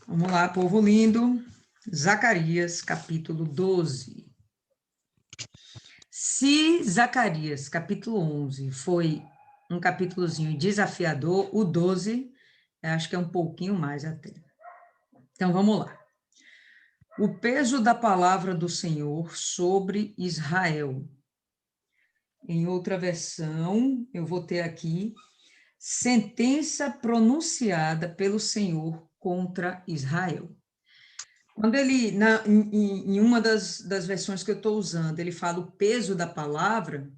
Vamos lá, povo lindo. Zacarias, capítulo 12. Se Zacarias, capítulo 11, foi um capítulozinho desafiador, o 12, eu acho que é um pouquinho mais até. Então, vamos lá. O peso da palavra do Senhor sobre Israel. Em outra versão, eu vou ter aqui, sentença pronunciada pelo Senhor contra Israel. Quando ele, em uma das versões que eu estou usando, ele fala o peso da palavra,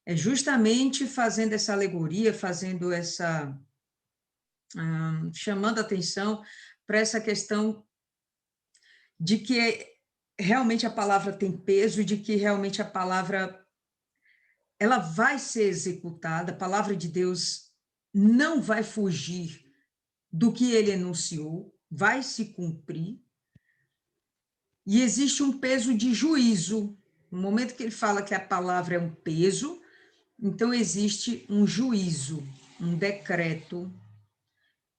é justamente fazendo essa alegoria, fazendo essa, chamando a atenção para essa questão de que realmente a palavra tem peso, de que realmente a palavra, ela vai ser executada, a palavra de Deus não vai fugir do que ele enunciou, vai se cumprir. E existe um peso de juízo. No momento que ele fala que a palavra é um peso, então existe um juízo, um decreto,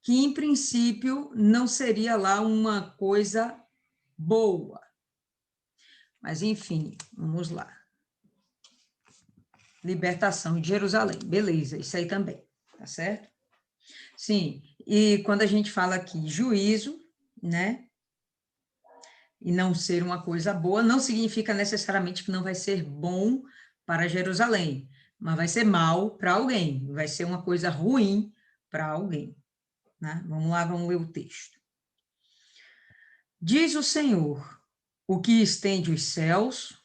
que em princípio não seria lá uma coisa boa. Mas enfim, vamos lá. Libertação de Jerusalém, beleza, isso aí também, tá certo? Sim, e quando a gente fala aqui juízo, né? E não ser uma coisa boa, não significa necessariamente que não vai ser bom para Jerusalém, mas vai ser mal para alguém, vai ser uma coisa ruim para alguém. Né? Vamos lá, vamos ler o texto. Diz o Senhor, o que estende os céus,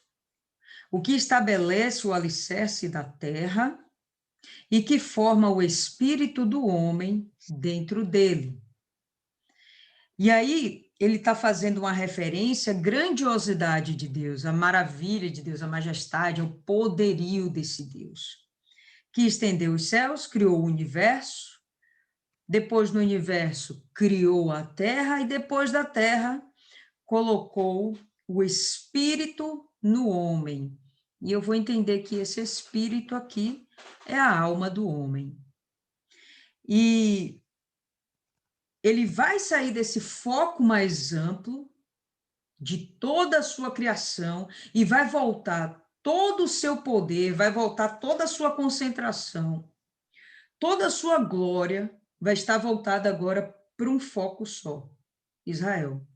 o que estabelece o alicerce da terra e que forma o espírito do homem dentro dele. E aí, ele está fazendo uma referência à grandiosidade de Deus, à maravilha de Deus, à majestade, ao poderio desse Deus, que estendeu os céus, criou o universo, depois no universo criou a terra, e depois da terra colocou o espírito no homem. E eu vou entender que esse espírito aqui é a alma do homem. E ele vai sair desse foco mais amplo de toda a sua criação e vai voltar todo o seu poder, vai voltar toda a sua concentração, toda a sua glória vai estar voltada agora para um foco só, Israel.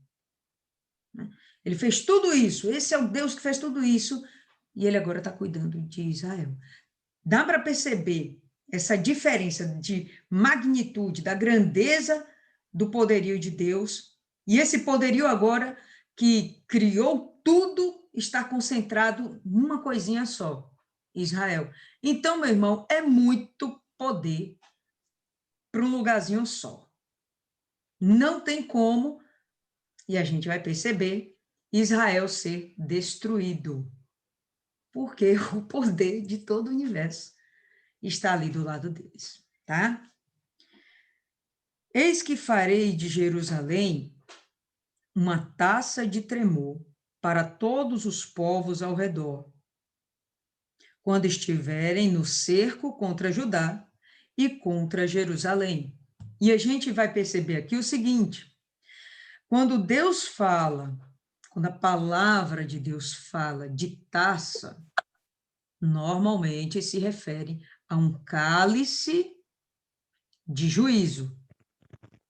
Ele fez tudo isso, esse é o Deus que fez tudo isso, e ele agora está cuidando de Israel. Dá para perceber essa diferença de magnitude, da grandeza do poderio de Deus, e esse poderio agora que criou tudo está concentrado numa coisinha só, Israel. Então, meu irmão, é muito poder para um lugarzinho só. Não tem como, e a gente vai perceber, Israel ser destruído, porque o poder de todo o universo está ali do lado deles, tá? Eis que farei de Jerusalém uma taça de tremor para todos os povos ao redor, quando estiverem no cerco contra Judá e contra Jerusalém. E a gente vai perceber aqui o seguinte: quando Deus fala, quando a palavra de Deus fala de taça, normalmente se refere a um cálice de juízo,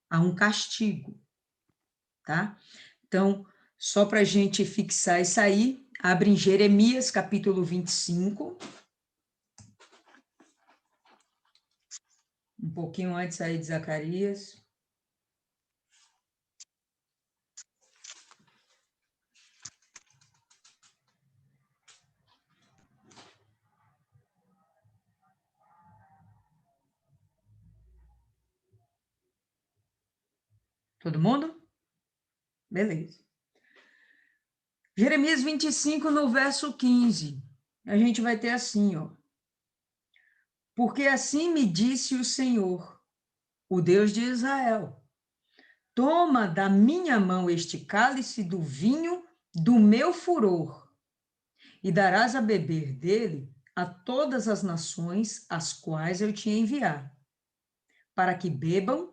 a um castigo, tá? Então, só para a gente fixar isso aí, abre em Jeremias, capítulo 25, um pouquinho antes aí de Zacarias. Todo mundo? Beleza. Jeremias 25, no verso 15, a gente vai ter assim, ó. Porque assim me disse o Senhor, o Deus de Israel: toma da minha mão este cálice do vinho do meu furor, e darás a beber dele a todas as nações às quais eu te enviar, para que bebam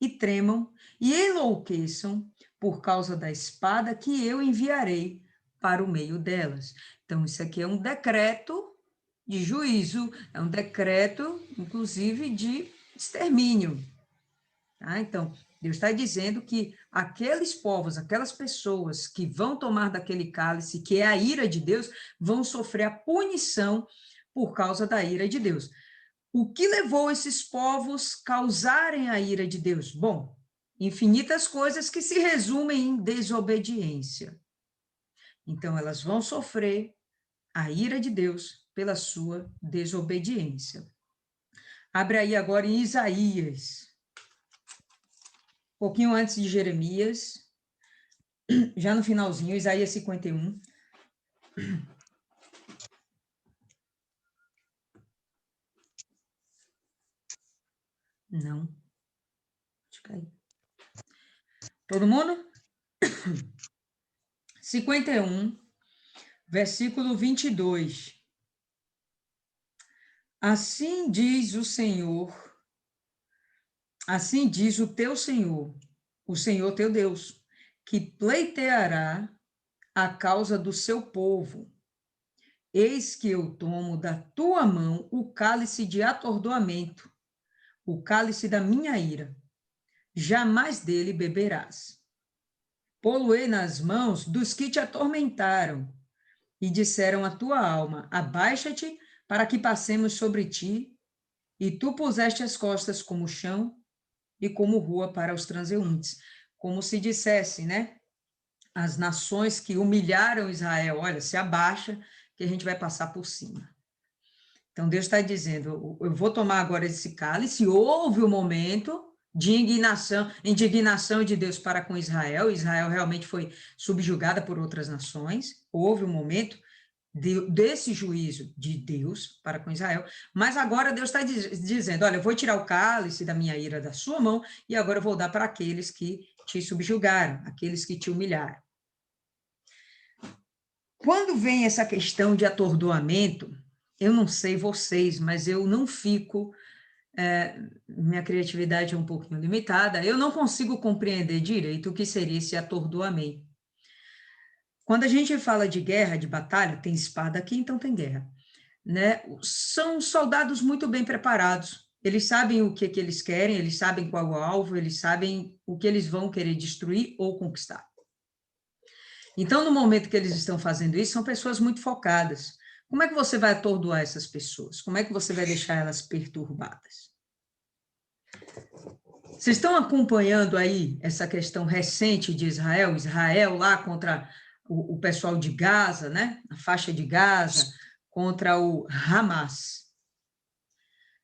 e tremam e enlouqueçam por causa da espada que eu enviarei para o meio delas. Então, isso aqui é um decreto de juízo, é um decreto, inclusive, de extermínio. Tá? Então, Deus está dizendo que aqueles povos, aquelas pessoas que vão tomar daquele cálice, que é a ira de Deus, vão sofrer a punição por causa da ira de Deus. O que levou esses povos causarem a ira de Deus? Bom, infinitas coisas que se resumem em desobediência. Então, elas vão sofrer a ira de Deus pela sua desobediência. Abre aí agora em Isaías, um pouquinho antes de Jeremias, já no finalzinho, Isaías 51. Não. Deixa eu cair. Todo mundo? 51, versículo 22. Assim diz o Senhor, assim diz o teu Senhor, o Senhor teu Deus, que pleiteará a causa do seu povo. Eis que eu tomo da tua mão o cálice de atordoamento, o cálice da minha ira. Jamais dele beberás. Pô-lo-ei nas mãos dos que te atormentaram e disseram à tua alma: abaixa-te para que passemos sobre ti, e tu puseste as costas como chão e como rua para os transeuntes. Como se dissesse, né? As nações que humilharam Israel, olha, se abaixa que a gente vai passar por cima. Então, Deus está dizendo, eu vou tomar agora esse cálice. Houve um momento de indignação de Deus para com Israel. Israel realmente foi subjugada por outras nações. Houve um momento desse juízo de Deus para com Israel. Mas agora Deus está dizendo, olha, eu vou tirar o cálice da minha ira da sua mão e agora eu vou dar para aqueles que te subjugaram, aqueles que te humilharam. Quando vem essa questão de atordoamento, eu não sei vocês, mas eu não fico, minha criatividade é um pouquinho limitada, eu não consigo compreender direito o que seria esse atordoamento. Quando a gente fala de guerra, de batalha, tem espada aqui, então tem guerra, né? São soldados muito bem preparados, eles sabem o que eles querem, eles sabem qual é o alvo, eles sabem o que eles vão querer destruir ou conquistar. Então, no momento que eles estão fazendo isso, são pessoas muito focadas. Como é que você vai atordoar essas pessoas? Como é que você vai deixar elas perturbadas? Vocês estão acompanhando aí essa questão recente de Israel? Israel lá contra o pessoal de Gaza, né? A faixa de Gaza, contra o Hamas.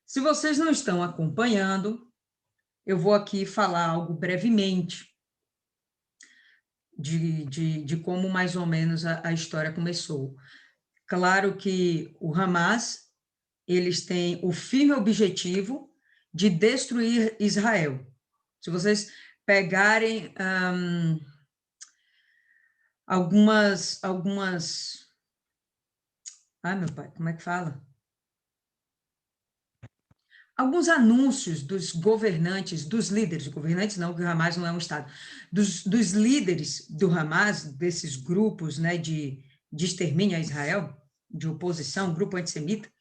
Se vocês não estão acompanhando, eu vou aqui falar algo brevemente de como mais ou menos a história começou. Claro que o Hamas, eles têm o firme objetivo de destruir Israel. Se vocês pegarem algumas... Ai, meu pai, como é que fala? Alguns anúncios dos governantes, dos líderes, governantes não, porque o Hamas não é um Estado, dos líderes do Hamas, desses grupos, né, de extermínio a Israel, de oposição, grupo antissemita,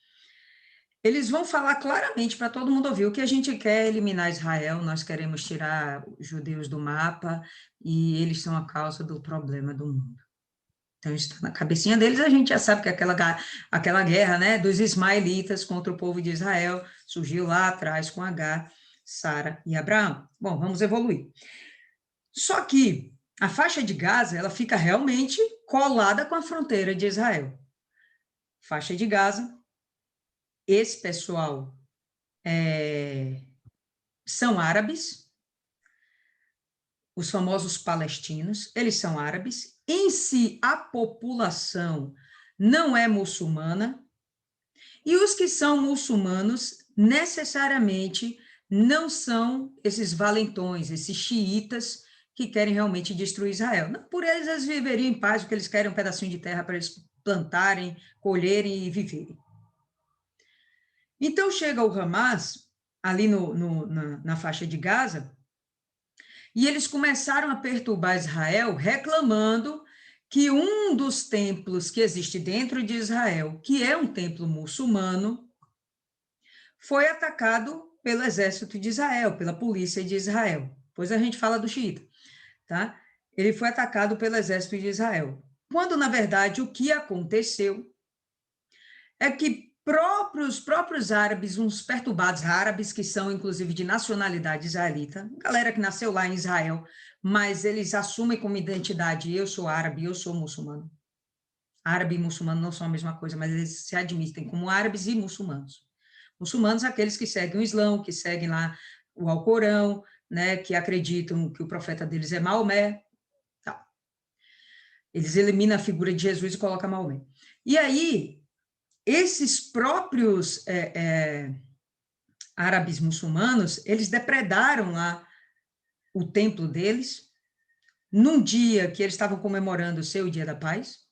eles vão falar claramente para todo mundo ouvir: o que a gente quer é eliminar Israel, nós queremos tirar os judeus do mapa e eles são a causa do problema do mundo. Então, está na cabecinha deles, a gente já sabe que aquela guerra, né, dos ismaelitas contra o povo de Israel surgiu lá atrás com Agar, Sara e Abraão. Bom, vamos evoluir. Só que a faixa de Gaza, ela fica realmente colada com a fronteira de Israel. Faixa de Gaza, esse pessoal são árabes, os famosos palestinos, eles são árabes. Em si, a população não é muçulmana, e os que são muçulmanos, necessariamente, não são esses valentões, esses xiitas que querem realmente destruir Israel. Não, por eles viveriam em paz, porque eles querem um pedacinho de terra para eles plantarem, colherem e viverem. Então, chega o Hamas, ali na faixa de Gaza, E eles começaram a perturbar Israel, reclamando que um dos templos que existe dentro de Israel, que é um templo muçulmano, foi atacado pelo exército de Israel, pela polícia de Israel. Depois a gente fala do xiita, tá? Ele foi atacado pelo exército de Israel. Quando, na verdade, o que aconteceu é que próprios árabes, uns perturbados árabes, que são inclusive de nacionalidade israelita, galera que nasceu lá em Israel, mas eles assumem como identidade, eu sou árabe, eu sou muçulmano. Árabe e muçulmano não são a mesma coisa, mas eles se admitem como árabes e muçulmanos. Muçulmanos, aqueles que seguem o Islão, que seguem lá o Alcorão, né, que acreditam que o profeta deles é Maomé. Tá. Eles eliminam a figura de Jesus e colocam Maomé. E aí, esses próprios árabes muçulmanos, eles depredaram lá o templo deles, num dia que eles estavam comemorando o seu Dia da Paz,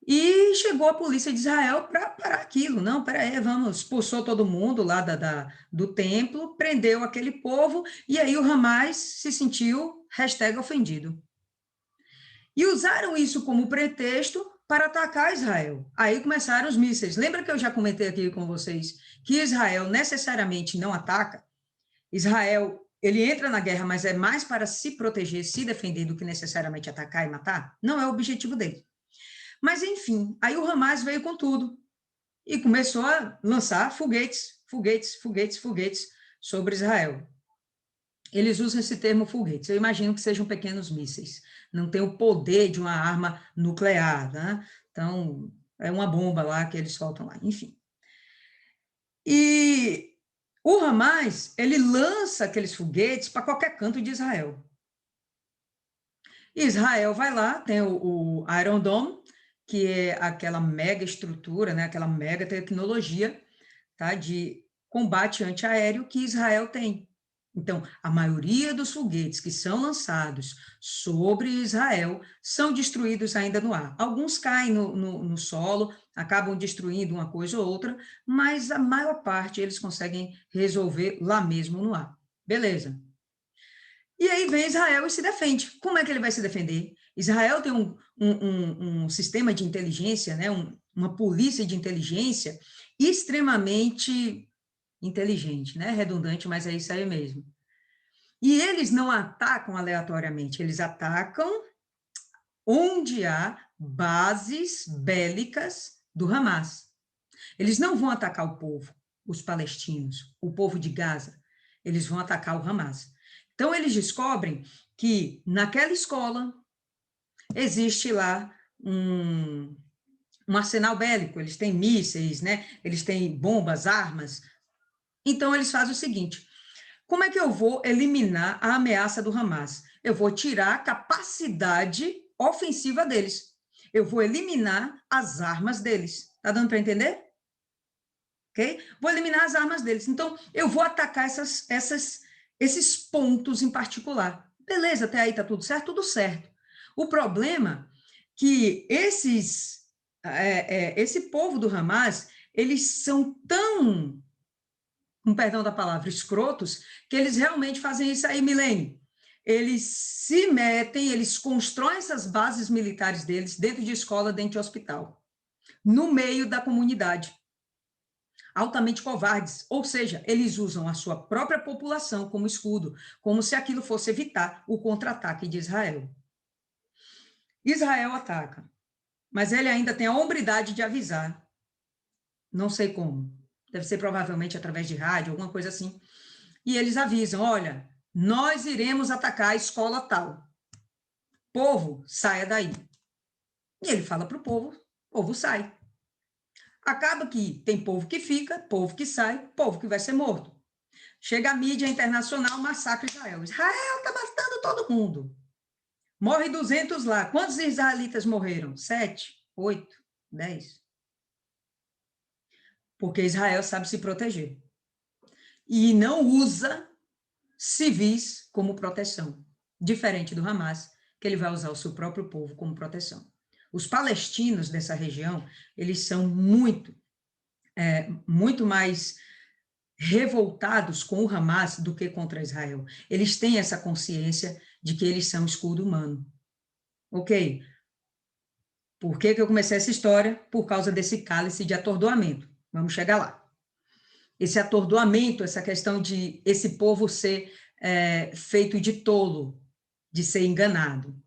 e chegou a polícia de Israel para parar aquilo. Não, peraí, vamos, expulsou todo mundo lá do templo, prendeu aquele povo, e aí o Hamas se sentiu #ofendido. E usaram isso como pretexto para atacar Israel. Aí começaram os mísseis. Lembra que eu já comentei aqui com vocês que Israel necessariamente não ataca? Israel, ele entra na guerra, mas é mais para se proteger, se defender, do que necessariamente atacar e matar? Não é o objetivo dele. Mas, enfim, aí o Hamas veio com tudo e começou a lançar foguetes, foguetes, foguetes, foguetes sobre Israel. Eles usam esse termo foguetes, eu imagino que sejam pequenos mísseis, não tem o poder de uma arma nuclear, né? Então, é uma bomba lá que eles soltam lá, enfim. E o Hamas, ele lança aqueles foguetes para qualquer canto de Israel. Israel vai lá, tem o Iron Dome, que é aquela mega estrutura, né, aquela mega tecnologia, tá, de combate antiaéreo que Israel tem. Então, a maioria dos foguetes que são lançados sobre Israel são destruídos ainda no ar. Alguns caem no solo, acabam destruindo uma coisa ou outra, mas a maior parte eles conseguem resolver lá mesmo no ar. Beleza. E aí vem Israel e se defende. Como é que ele vai se defender? Israel tem um sistema de inteligência, né, uma polícia de inteligência extremamente inteligente, né? Redundante, mas é isso aí mesmo. E eles não atacam aleatoriamente, eles atacam onde há bases bélicas do Hamas. Eles não vão atacar o povo, os palestinos, o povo de Gaza. Eles vão atacar o Hamas. Então, eles descobrem que naquela escola existe lá um arsenal bélico, eles têm mísseis, né? Eles têm bombas, armas. Então, eles fazem o seguinte: como é que eu vou eliminar a ameaça do Hamas? Eu vou tirar a capacidade ofensiva deles. Eu vou eliminar as armas deles. Tá dando para entender? Ok? Vou eliminar as armas deles. Então, eu vou atacar esses pontos em particular. Beleza, até aí tá tudo certo? Tudo certo. O problema é que esse povo do Hamas, eles são tão, com perdão da palavra, escrotos, que eles realmente fazem isso aí, Milene. Eles se metem, eles constroem essas bases militares deles dentro de escola, dentro de hospital, no meio da comunidade. Altamente covardes, ou seja, eles usam a sua própria população como escudo, como se aquilo fosse evitar o contra-ataque de Israel. Israel ataca, mas ele ainda tem a hombridade de avisar, não sei como, deve ser provavelmente através de rádio, alguma coisa assim, e eles avisam, olha, nós iremos atacar a escola tal, povo, saia daí. E ele fala para o povo sai. Acaba que tem povo que fica, povo que sai, povo que vai ser morto. Chega a mídia internacional, massacre Israel. Israel está matando todo mundo. Morre 200 lá. Quantos israelitas morreram? 7, 8, 10. Porque Israel sabe se proteger. E não usa civis como proteção. Diferente do Hamas, que ele vai usar o seu próprio povo como proteção. Os palestinos dessa região, eles são muito mais revoltados com o Hamas do que contra Israel. Eles têm essa consciência de que eles são escudo humano. Ok? Por que que eu comecei essa história? Por causa desse cálice de atordoamento. Vamos chegar lá. Esse atordoamento, essa questão de esse povo ser feito de tolo, de ser enganado.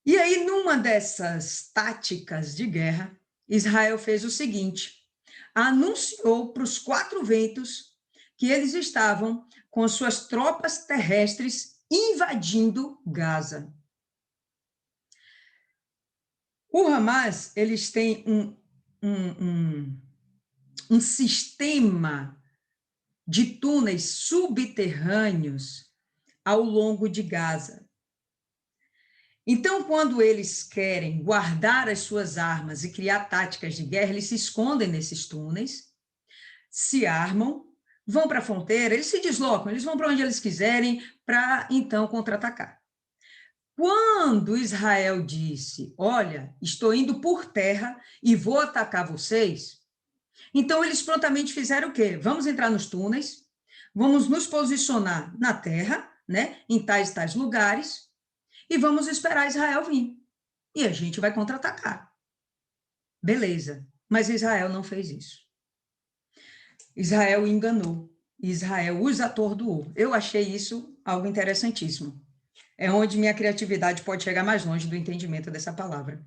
E aí, numa dessas táticas de guerra, Israel fez o seguinte: anunciou para os 4 ventos que eles estavam com suas tropas terrestres invadindo Gaza. O Hamas, eles têm um sistema de túneis subterrâneos ao longo de Gaza. Então, quando eles querem guardar as suas armas e criar táticas de guerra, eles se escondem nesses túneis, se armam, vão para a fronteira, eles se deslocam, eles vão para onde eles quiserem para, então, contra-atacar. Quando Israel disse, olha, estou indo por terra e vou atacar vocês, então eles prontamente fizeram o quê? Vamos entrar nos túneis, vamos nos posicionar na terra, né, em tais lugares, e vamos esperar Israel vir. E a gente vai contra-atacar. Beleza, mas Israel não fez isso. Israel enganou, Israel os atordoou. Eu achei isso algo interessantíssimo. É onde minha criatividade pode chegar mais longe do entendimento dessa palavra.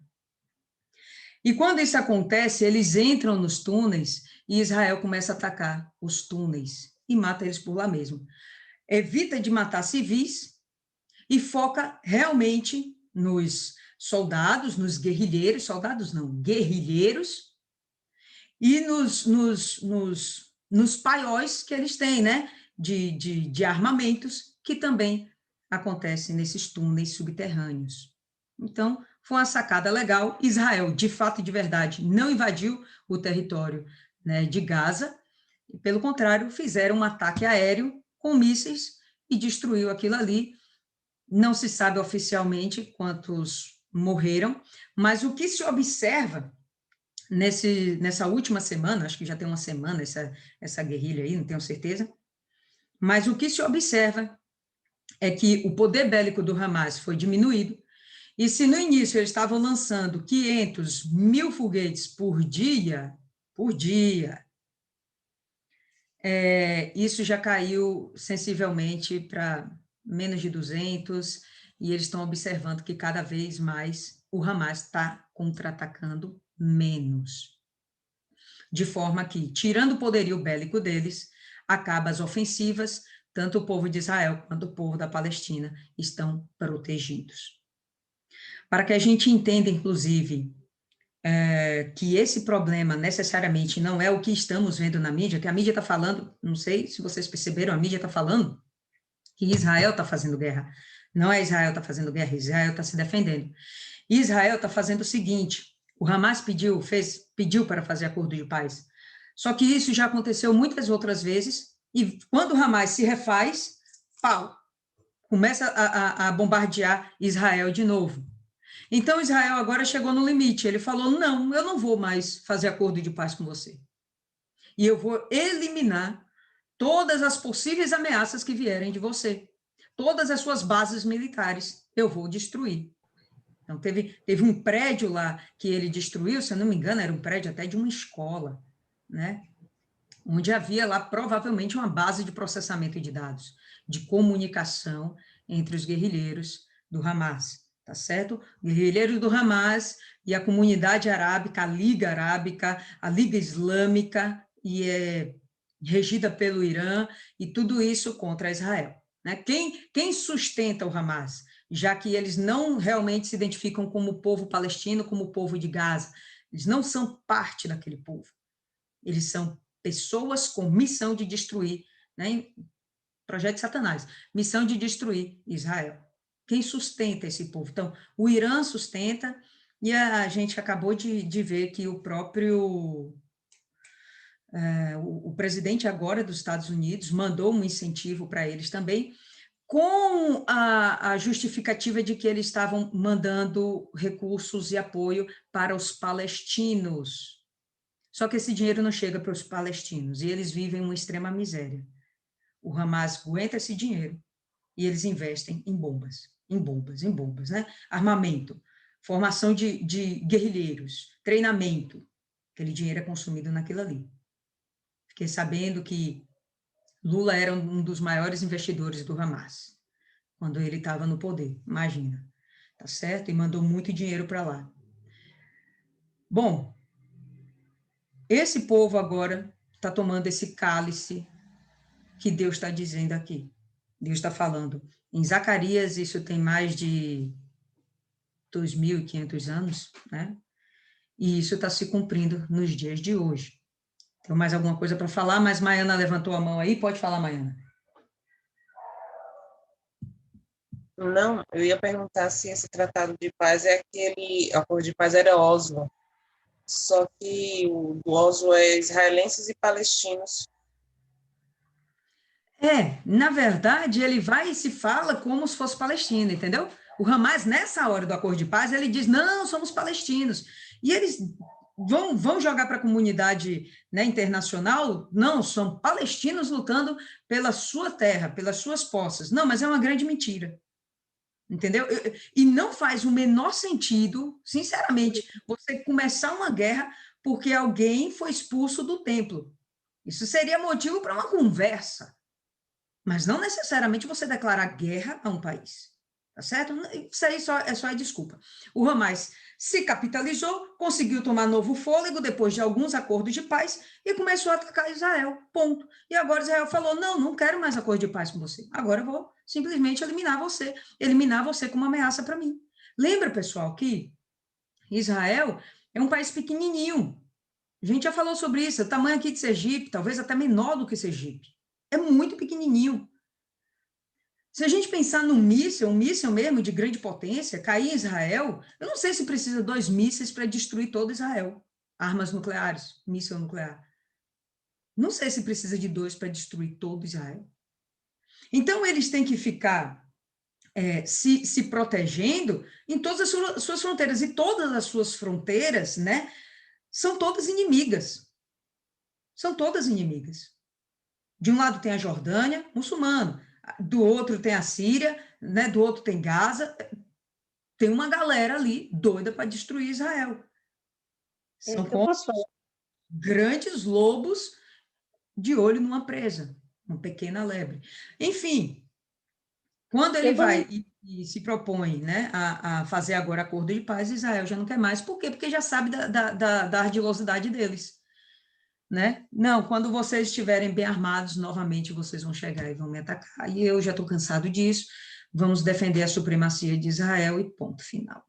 E quando isso acontece, eles entram nos túneis e Israel começa a atacar os túneis e mata eles por lá mesmo. Evita de matar civis e foca realmente nos soldados, nos guerrilheiros, soldados não, guerrilheiros, e nos paióis que eles têm, né, de armamentos, que também acontecem nesses túneis subterrâneos. Então, foi uma sacada legal. Israel, de fato e de verdade, não invadiu o território, né, de Gaza, e, pelo contrário, fizeram um ataque aéreo com mísseis e destruiu aquilo ali. Não se sabe oficialmente quantos morreram, mas o que se observa nessa última semana, acho que já tem uma semana essa guerrilha aí, não tenho certeza, mas o que se observa é que o poder bélico do Hamas foi diminuído, e se no início eles estavam lançando 500 mil foguetes por dia, isso já caiu sensivelmente para menos de 200, e eles estão observando que cada vez mais o Hamas está contra-atacando menos. De forma que, tirando o poderio bélico deles, acaba as ofensivas, tanto o povo de Israel quanto o povo da Palestina estão protegidos. Para que a gente entenda, inclusive, que esse problema necessariamente não é o que estamos vendo na mídia, que a mídia está falando, não sei se vocês perceberam, a mídia está falando que Israel está fazendo guerra. Não é Israel está fazendo guerra, Israel está se defendendo. Israel está fazendo o seguinte: o Hamas pediu para fazer acordo de paz. Só que isso já aconteceu muitas outras vezes, e quando o Hamas se refaz, pau, começa a bombardear Israel de novo. Então, Israel agora chegou no limite. Ele falou: não, eu não vou mais fazer acordo de paz com você. E eu vou eliminar todas as possíveis ameaças que vierem de você. Todas as suas bases militares eu vou destruir. Então, teve um prédio lá que ele destruiu, se eu não me engano, era um prédio até de uma escola, né? Onde havia lá provavelmente uma base de processamento de dados, de comunicação entre os guerrilheiros do Hamas, tá certo? Guerrilheiros do Hamas e a comunidade arábica, a Liga Islâmica, e é regida pelo Irã, e tudo isso contra Israel. Né? Quem sustenta o Hamas? Já que eles não realmente se identificam como povo palestino, como povo de Gaza. Eles não são parte daquele povo. Eles são pessoas com missão de destruir, né? Projeto de Satanás, missão de destruir Israel. Quem sustenta esse povo? Então, o Irã sustenta, e a gente acabou de ver que o próprio o presidente agora dos Estados Unidos mandou um incentivo para eles também, com a justificativa de que eles estavam mandando recursos e apoio para os palestinos. Só que esse dinheiro não chega para os palestinos, e eles vivem uma extrema miséria. O Hamas aguenta esse dinheiro, e eles investem em bombas, né? Armamento, formação de guerrilheiros, treinamento. Aquele dinheiro é consumido naquilo ali. Fiquei sabendo que Lula era um dos maiores investidores do Hamas, quando ele estava no poder, imagina, tá certo? E mandou muito dinheiro para lá. Bom, esse povo agora está tomando esse cálice que Deus está dizendo aqui. Deus está falando. Em Zacarias, isso tem mais de 2.500 anos, né? E isso está se cumprindo nos dias de hoje. Tem mais alguma coisa para falar? Mas Maiana levantou a mão aí. Pode falar, Maiana. Não, eu ia perguntar se esse tratado de paz é aquele... O acordo de paz era Oslo. Só que o do Oslo é israelenses e palestinos. Na verdade, ele vai e se fala como se fosse Palestina, entendeu? O Hamas, nessa hora do acordo de paz, ele diz, não, somos palestinos. E eles vão jogar para a comunidade, né, internacional, não, são palestinos lutando pela sua terra, pelas suas posses. Não, mas é uma grande mentira, entendeu? E não faz o menor sentido, sinceramente, você começar uma guerra porque alguém foi expulso do templo. Isso seria motivo para uma conversa. Mas não necessariamente você declarar guerra a um país, tá certo? Isso aí é só desculpa. O Hamas se capitalizou, conseguiu tomar novo fôlego depois de alguns acordos de paz e começou a atacar Israel, ponto. E agora Israel falou, não quero mais acordo de paz com você, agora eu vou simplesmente eliminar você como ameaça para mim. Lembra, pessoal, que Israel é um país pequenininho, a gente já falou sobre isso, o tamanho aqui de Sergipe, talvez até menor do que Sergipe, é muito pequenininho. Se a gente pensar num míssil, um míssil mesmo de grande potência, cair em Israel, eu não sei se precisa 2 mísseis para destruir todo Israel. Armas nucleares, míssil nuclear. Não sei se precisa de 2 para destruir todo Israel. Então, eles têm que ficar se protegendo em todas as suas fronteiras. E todas as suas fronteiras, né, são todas inimigas. São todas inimigas. De um lado tem a Jordânia, muçulmano. Do outro tem a Síria, né? Do outro tem Gaza. Tem uma galera ali doida para destruir Israel. São como grandes lobos de olho numa presa, uma pequena lebre. Enfim, quando ele vai e se propõe, né, a fazer agora acordo de paz, Israel já não quer mais. Por quê? Porque já sabe da ardilosidade deles. Né? Não, quando vocês estiverem bem armados, novamente vocês vão chegar e vão me atacar. E eu já estou cansado disso. Vamos defender a supremacia de Israel e ponto final.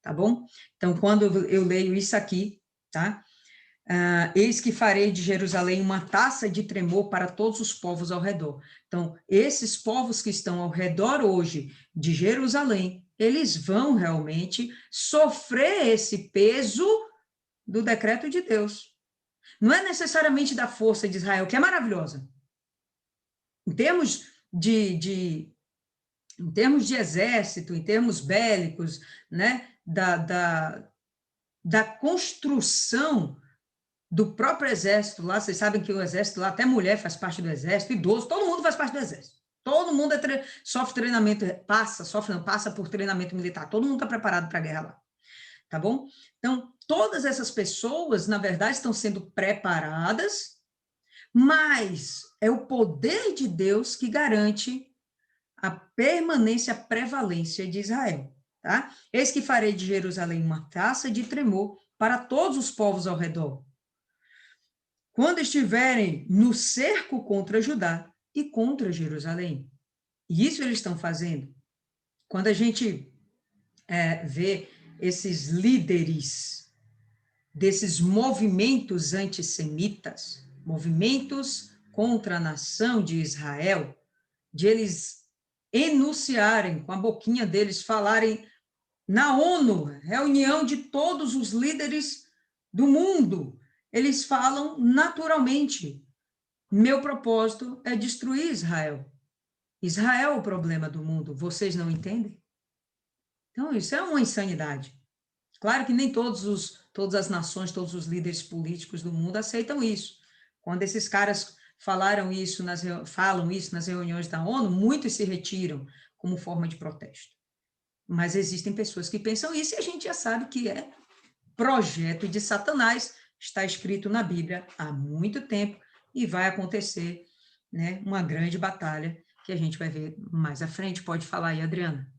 Tá bom? Então, quando eu leio isso aqui, tá? Eis que farei de Jerusalém uma taça de tremor para todos os povos ao redor. Então, esses povos que estão ao redor hoje de Jerusalém, eles vão realmente sofrer esse peso do decreto de Deus. Não é necessariamente da força de Israel, que é maravilhosa. Em termos em termos de exército, em termos bélicos, né, da construção do próprio exército lá, vocês sabem que o exército lá, até mulher faz parte do exército, idoso, todo mundo faz parte do exército. Todo mundo sofre treinamento, passa por treinamento militar, todo mundo está preparado para a guerra lá. Tá bom? Então, todas essas pessoas, na verdade, estão sendo preparadas, mas é o poder de Deus que garante a permanência, a prevalência de Israel, tá? Eis que farei de Jerusalém uma taça de tremor para todos os povos ao redor, quando estiverem no cerco contra Judá e contra Jerusalém. E isso eles estão fazendo. Quando a gente vê esses líderes desses movimentos antissemitas, movimentos contra a nação de Israel, de eles enunciarem, com a boquinha deles, falarem na ONU, reunião de todos os líderes do mundo, eles falam naturalmente, meu propósito é destruir Israel. Israel é o problema do mundo, vocês não entendem? Então, isso é uma insanidade. Claro que nem todas as nações, todos os líderes políticos do mundo aceitam isso. Quando esses caras falam isso nas reuniões da ONU, muitos se retiram como forma de protesto. Mas existem pessoas que pensam isso e a gente já sabe que é projeto de Satanás, está escrito na Bíblia há muito tempo e vai acontecer, né, uma grande batalha que a gente vai ver mais à frente. Pode falar aí, Adriana.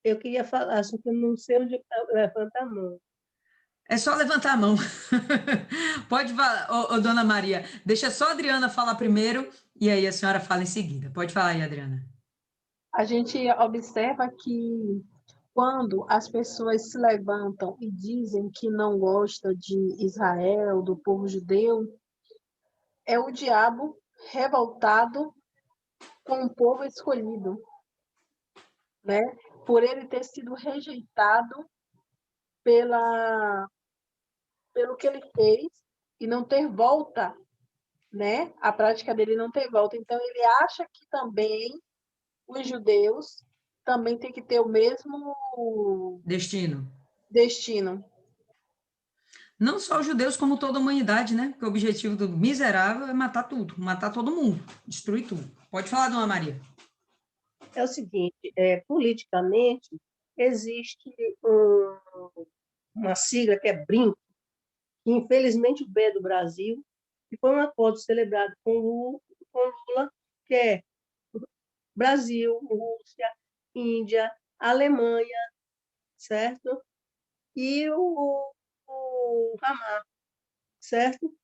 Eu queria falar, só que eu não sei onde levanta a mão. É só levantar a mão. Pode falar, dona Maria, deixa só a Adriana falar primeiro e aí a senhora fala em seguida. Pode falar aí, Adriana. A gente observa que quando as pessoas se levantam e dizem que não gostam de Israel, do povo judeu, é o diabo revoltado com o povo escolhido, né? Por ele ter sido rejeitado pela, pelo que ele fez e não ter volta, né? A prática dele não ter volta. Então, ele acha que também os judeus também têm que ter o mesmo Destino. destino. Não só os judeus, como toda a humanidade, né? Porque o objetivo do miserável é matar tudo, matar todo mundo, destruir tudo. Pode falar, dona Maria. É o seguinte, politicamente, existe uma sigla que é BRINC, que infelizmente o B é do Brasil, que foi um acordo celebrado com Lula, que é Brasil, Rússia, Índia, Alemanha, certo? E o Hamas, certo?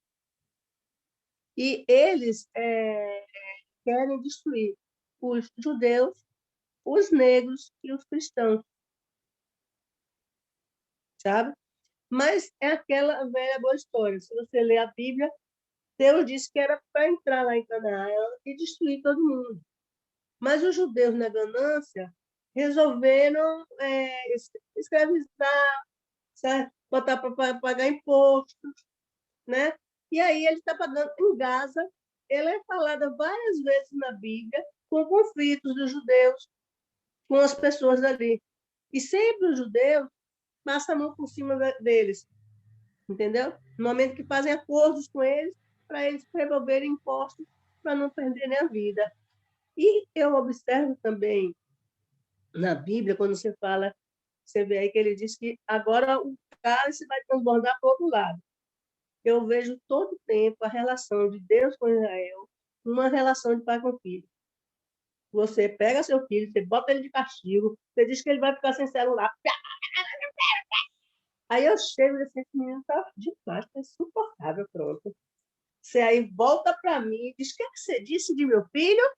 E eles querem destruir os judeus, os negros e os cristãos, sabe? Mas é aquela velha boa história. Se você ler a Bíblia, Deus disse que era para entrar lá em Canaã e destruir todo mundo. Mas os judeus, na ganância, resolveram escravizar, certo? Botar para pagar impostos, né? E aí ele está pagando em Gaza. Ele é falado várias vezes na Bíblia com conflitos dos judeus com as pessoas ali. E sempre os judeus passam a mão por cima deles, entendeu? No momento que fazem acordos com eles, para eles resolverem impostos, para não perderem a vida. E eu observo também na Bíblia, quando você fala, você vê aí que ele diz que agora o cálice vai transbordar para o outro lado. Eu vejo todo o tempo a relação de Deus com Israel, uma relação de pai com filho. Você pega seu filho, você bota ele de castigo, você diz que ele vai ficar sem celular. Aí eu chego e assim, esse menino tá demais, tá insuportável, pronto. Você aí volta para mim e diz, o que é que você disse de meu filho?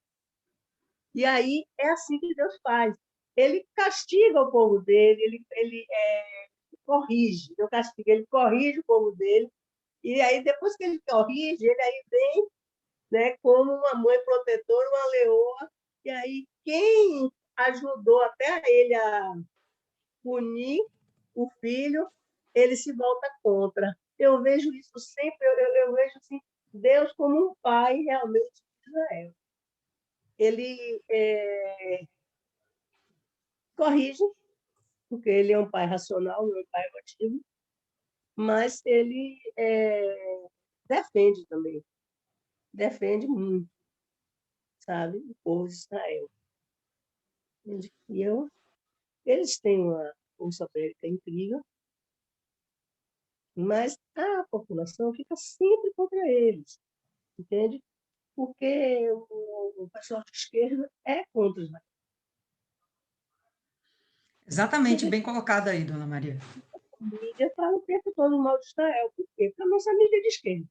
E aí é assim que Deus faz. Ele castiga o povo dele, ele corrige, não castiga, ele corrige o povo dele. E aí, depois que ele corrige, ele aí vem, né, como uma mãe protetora, uma leoa. E aí, quem ajudou até ele a punir o filho, ele se volta contra. Eu vejo isso sempre, eu vejo assim, Deus como um pai realmente de Israel. Ele corrige, porque ele é um pai racional, não é um pai emotivo, mas ele defende também, defende muito, sabe, o povo de Israel. E eles têm uma força bélica incrível, mas a população fica sempre contra eles, entende? Porque o pessoal de esquerda é contra Israel. Exatamente, bem colocado aí, dona Maria. A mídia fala o tempo todo mal de Israel. Por quê? Porque a nossa mídia é de esquerda.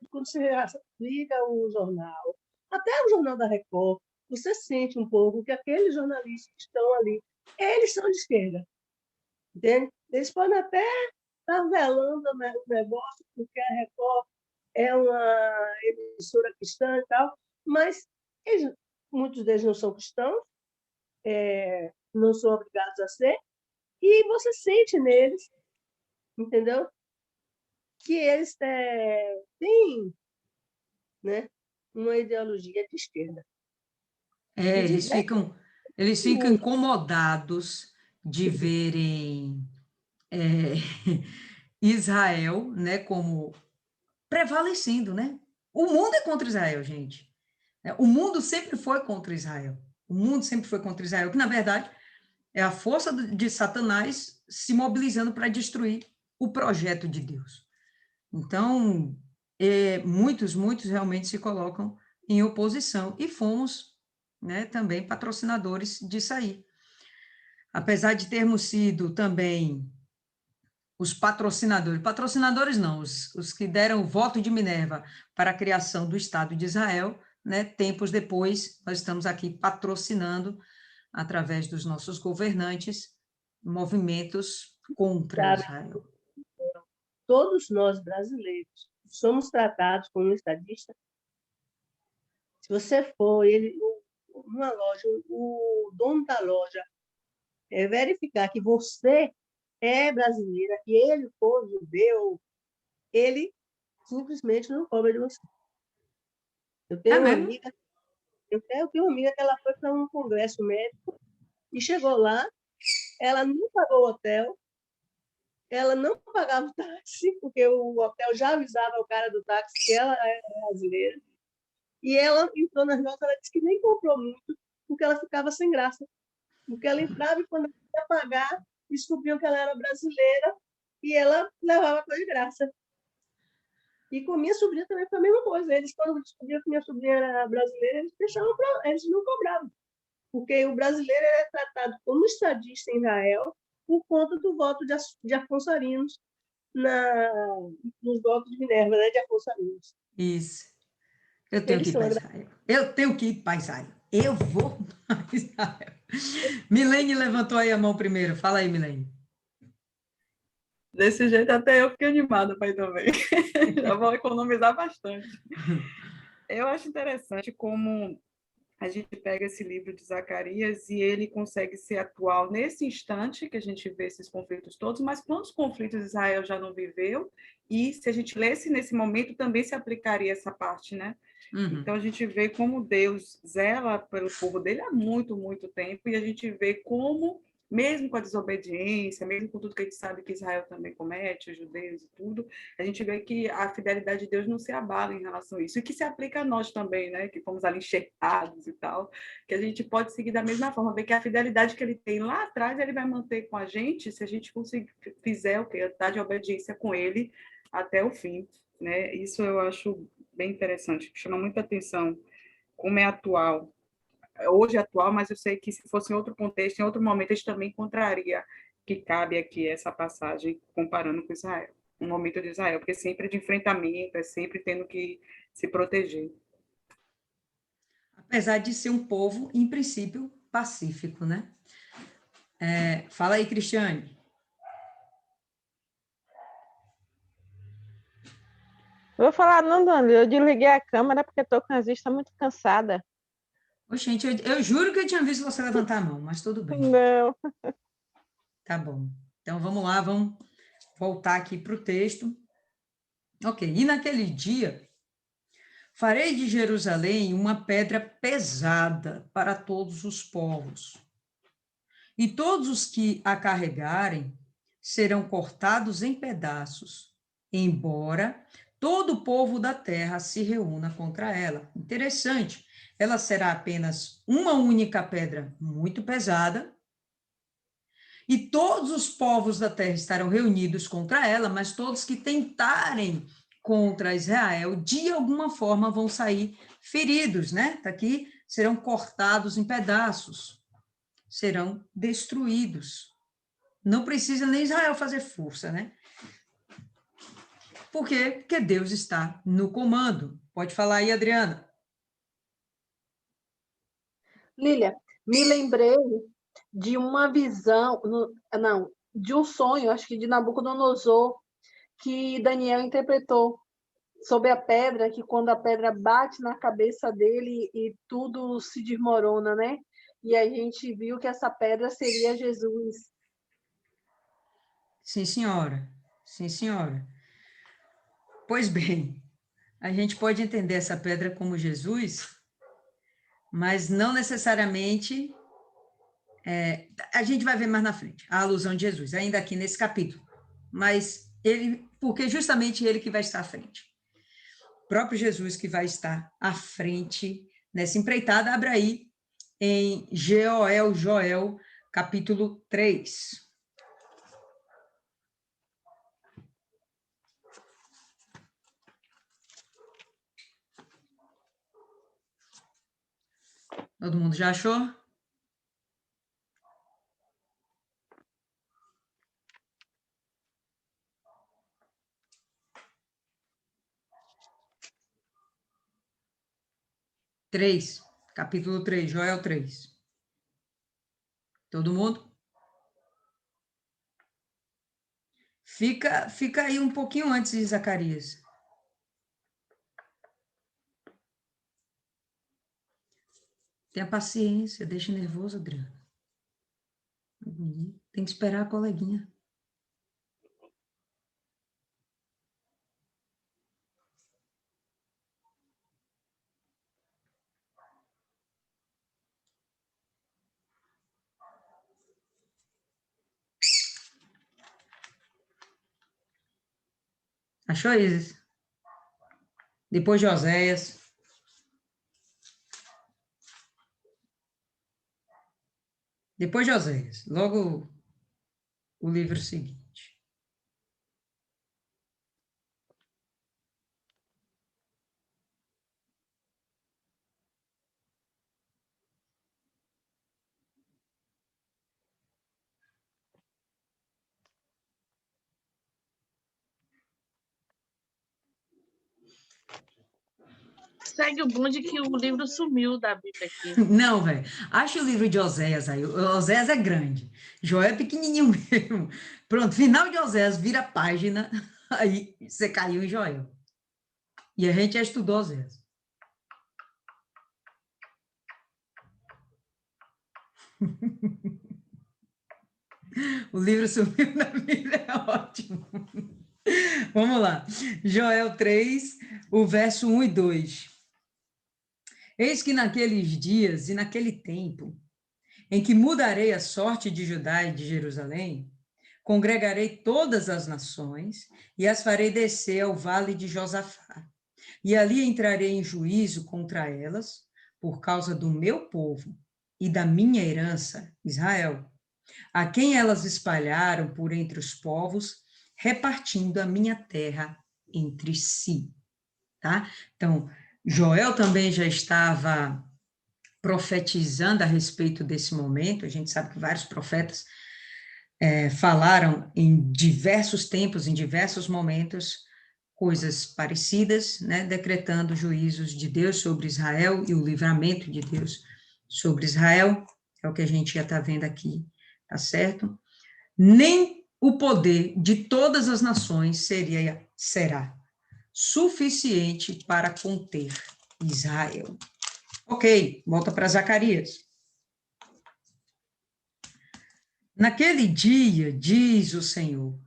Quando você liga o jornal, até o Jornal da Record, você sente um pouco que aqueles jornalistas que estão ali, eles são de esquerda. Entende? Eles podem até estar velando o negócio, porque a Record é uma emissora cristã e tal, mas muitos deles não são cristãos, não são obrigados a ser, e você sente neles, entendeu? Que eles têm, né, uma ideologia de esquerda. Eles Eles ficam incomodados de verem Israel, né, como prevalecendo, né? O mundo é contra Israel, gente. O mundo sempre foi contra Israel. O mundo sempre foi contra Israel, que, na verdade, é a força de Satanás se mobilizando para destruir o projeto de Deus. Então, muitos realmente se colocam em oposição, e fomos, né, também patrocinadores disso aí. Apesar de termos sido também os patrocinadores não, os que deram o voto de Minerva para a criação do Estado de Israel, né, tempos depois, nós estamos aqui patrocinando, através dos nossos governantes, movimentos contra Sabe, Israel. todos nós brasileiros somos tratados como um estadista. Se você for numa loja, o dono da loja verificar que você é brasileira e ele for judeu, ele simplesmente não cobra de você. Eu tenho uma mesmo? amiga, tenho uma amiga que ela foi para um congresso médico e chegou lá, ela não pagou o hotel, ela não pagava o táxi, porque o hotel já avisava o cara do táxi que ela era brasileira, e ela entrou nas notas, ela disse que nem comprou muito, porque ela ficava sem graça. Porque ela entrava e quando ela ia pagar, descobriam que ela era brasileira e ela levava coisa de graça. E com minha sobrinha também foi a mesma coisa. Eles, quando descobriam que minha sobrinha era brasileira, eles não cobravam. Porque o brasileiro é tratado como estadista em Israel por conta do voto de Afonso Arinos nos votos de Minerva, né, de Afonso Arinos. Isso. Eu tenho que Eles ir são para Israel. Eu tenho que ir para Israel. Eu vou para Israel. Milene levantou aí a mão primeiro. Fala aí, Milene. Desse jeito até eu fiquei animada para ir também. Já vou economizar bastante. Eu acho interessante como a gente pega esse livro de Zacarias e ele consegue ser atual nesse instante que a gente vê esses conflitos todos, mas quantos conflitos Israel já não viveu? E se a gente lesse nesse momento, também se aplicaria essa parte, né? Uhum. Então a gente vê como Deus zela pelo povo dele há muito, muito tempo, e a gente vê como, mesmo com a desobediência, mesmo com tudo que a gente sabe que Israel também comete, os judeus e tudo, a gente vê que a fidelidade de Deus não se abala em relação a isso, e que se aplica a nós também, né, que fomos ali enxertados e tal, que a gente pode seguir da mesma forma, ver que a fidelidade que ele tem lá atrás, ele vai manter com a gente, se a gente conseguir, fizer o que? Estar de obediência com ele até o fim, né? Isso eu acho bem interessante, chama muita atenção como é atual. Hoje é atual, mas eu sei que se fosse em outro contexto, em outro momento, a gente também encontraria que cabe aqui essa passagem comparando com Israel, um momento de Israel, porque sempre é de enfrentamento, é sempre tendo que se proteger. Apesar de ser um povo, em princípio, pacífico, né? Fala aí, Cristiane. Vou falar, não, Dani, eu desliguei a câmera porque estou com as vistas muito cansada. Ô, gente, eu juro que eu tinha visto você levantar a mão, mas tudo bem. Não. Tá bom. Então, vamos lá, vamos voltar aqui para o texto. Ok, e naquele dia, farei de Jerusalém uma pedra pesada para todos os povos, e todos os que a carregarem serão cortados em pedaços, embora todo o povo da terra se reúna contra ela. Interessante, ela será apenas uma única pedra muito pesada, e todos os povos da terra estarão reunidos contra ela, mas todos que tentarem contra Israel, de alguma forma vão sair feridos, né? Tá aqui, serão cortados em pedaços, serão destruídos. Não precisa nem Israel fazer força, né? Por quê? Porque Deus está no comando. Pode falar aí, Adriana. Lília, me lembrei de uma visão, não, de um sonho, acho que de Nabucodonosor, que Daniel interpretou sobre a pedra, que quando a pedra bate na cabeça dele e tudo se desmorona, né? E a gente viu que essa pedra seria Jesus. Sim, senhora. Sim, senhora. Pois bem, a gente pode entender essa pedra como Jesus, mas não necessariamente a gente vai ver mais na frente a alusão de Jesus, ainda aqui nesse capítulo, mas porque justamente ele que vai estar à frente. O próprio Jesus que vai estar à frente nessa empreitada. Abra aí em Joel, capítulo 3. Todo mundo já achou? Capítulo 3, Joel 3. Todo mundo? Fica aí um pouquinho antes de Zacarias. Tenha paciência, deixe nervoso, Adriano. Tem que esperar a coleguinha. Achou, Isis? Depois de Oséias. Depois de Oséias. Logo o livro seguinte. Segue o bonde que o livro sumiu da Bíblia aqui. Não, velho. Acha o livro de Oséias aí. O Oséias é grande. Joel é pequenininho mesmo. Pronto, final de Oséias, vira a página, aí você caiu em Joel. E a gente já estudou Oséias. O livro sumiu da Bíblia, é ótimo. Vamos lá. Joel 3, o verso 1 e 2. Eis que naqueles dias e naquele tempo, em que mudarei a sorte de Judá e de Jerusalém, congregarei todas as nações e as farei descer ao vale de Josafá. E ali entrarei em juízo contra elas, por causa do meu povo e da minha herança, Israel, a quem elas espalharam por entre os povos, repartindo a minha terra entre si. Tá? Então, Joel também já estava profetizando a respeito desse momento. A gente sabe que vários profetas falaram em diversos tempos, em diversos momentos, coisas parecidas, né, decretando juízos de Deus sobre Israel e o livramento de Deus sobre Israel, é o que a gente já está vendo aqui, tá certo? Nem o poder de todas as nações será suficiente para conter Israel. Ok, volta para Zacarias. Naquele dia, diz o Senhor,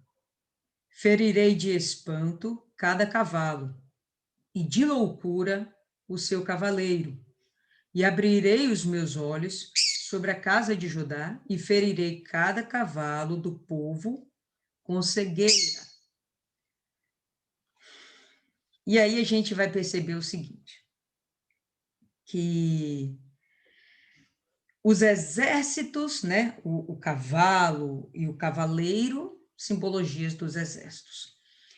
ferirei de espanto cada cavalo, e de loucura o seu cavaleiro, e abrirei os meus olhos sobre a casa de Judá, e ferirei cada cavalo do povo com cegueira. E aí a gente vai perceber o seguinte, que os exércitos, né, o cavalo e o cavaleiro, simbologias dos exércitos,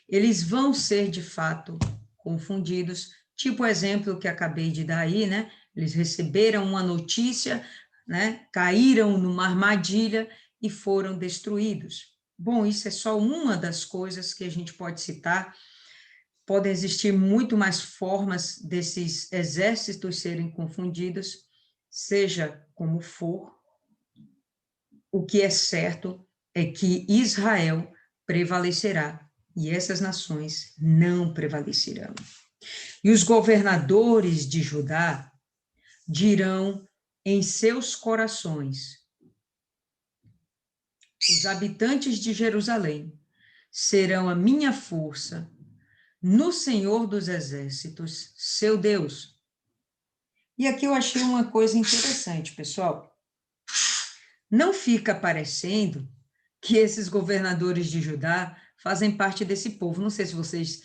eles vão ser, de fato, confundidos, tipo o exemplo que acabei de dar aí, né, eles receberam uma notícia, né, caíram numa armadilha e foram destruídos. Bom, isso é só uma das coisas que a gente pode citar. Podem existir muito mais formas desses exércitos serem confundidos, seja como for, o que é certo é que Israel prevalecerá e essas nações não prevalecerão. E os governadores de Judá dirão em seus corações: os habitantes de Jerusalém serão a minha força no Senhor dos Exércitos, seu Deus. E aqui eu achei uma coisa interessante, pessoal. não fica parecendo que esses governadores de Judá fazem parte desse povo. Não sei se vocês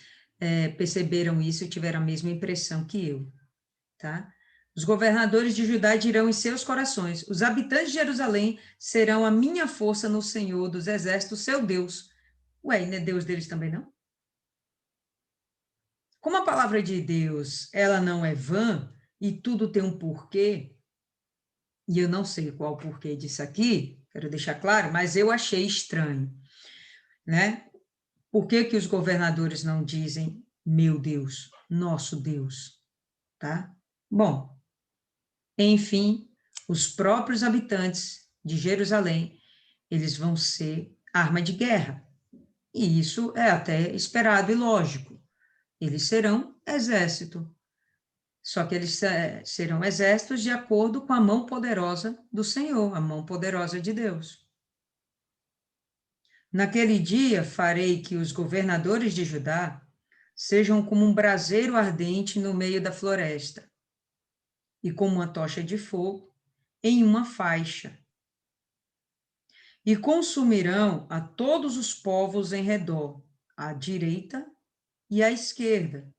perceberam isso e tiveram a mesma impressão que eu, tá? Os governadores de Judá dirão em seus corações: os habitantes de Jerusalém serão a minha força no Senhor dos Exércitos, seu Deus. Ué, não é Deus deles também, não? Como a palavra de Deus, ela não é vã e tudo tem um porquê, e eu não sei qual o porquê disso aqui, quero deixar claro, mas eu achei estranho, né? Por que que os governadores não dizem meu Deus, nosso Deus, tá? Bom, enfim, os próprios habitantes de Jerusalém, eles vão ser arma de guerra. E isso é até esperado e lógico. Eles serão exército. Só que eles serão exércitos de acordo com a mão poderosa do Senhor, a mão poderosa de Deus. Naquele dia farei que os governadores de Judá sejam como um braseiro ardente no meio da floresta, e como uma tocha de fogo em uma faixa. E consumirão a todos os povos em redor, à direita e à esquerda.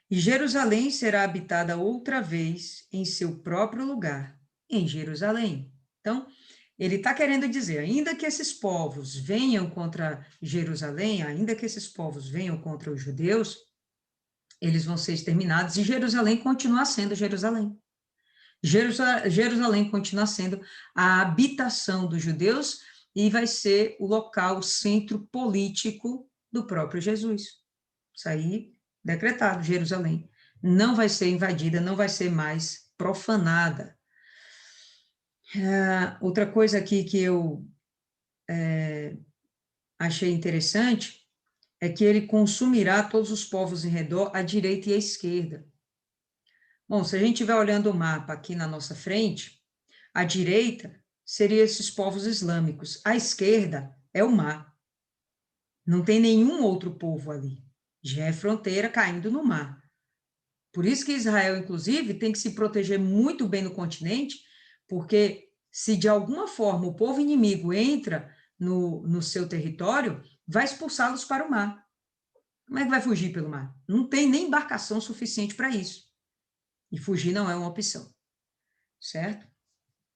E Jerusalém será habitada outra vez em seu próprio lugar, em Jerusalém. Então, ele está querendo dizer, ainda que esses povos venham contra Jerusalém, ainda que esses povos venham contra os judeus, eles vão ser exterminados e Jerusalém continua sendo Jerusalém. Jerusalém continua sendo a habitação dos judeus e vai ser o local, o centro político do próprio Jesus. Isso aí, decretado, Jerusalém. Não vai ser invadida, não vai ser mais profanada. Outra coisa aqui que eu achei interessante é que ele consumirá todos os povos em redor, à direita e à esquerda. Bom, se a gente estiver olhando o mapa aqui na nossa frente, à direita seriam esses povos islâmicos, à esquerda é o mar. Não tem nenhum outro povo ali. Já é fronteira caindo no mar. Por isso que Israel, inclusive, tem que se proteger muito bem no continente, porque se de alguma forma o povo inimigo entra no seu território, vai expulsá-los para o mar. Como é que vai fugir pelo mar? Não tem nem embarcação suficiente para isso. E fugir não é uma opção, certo?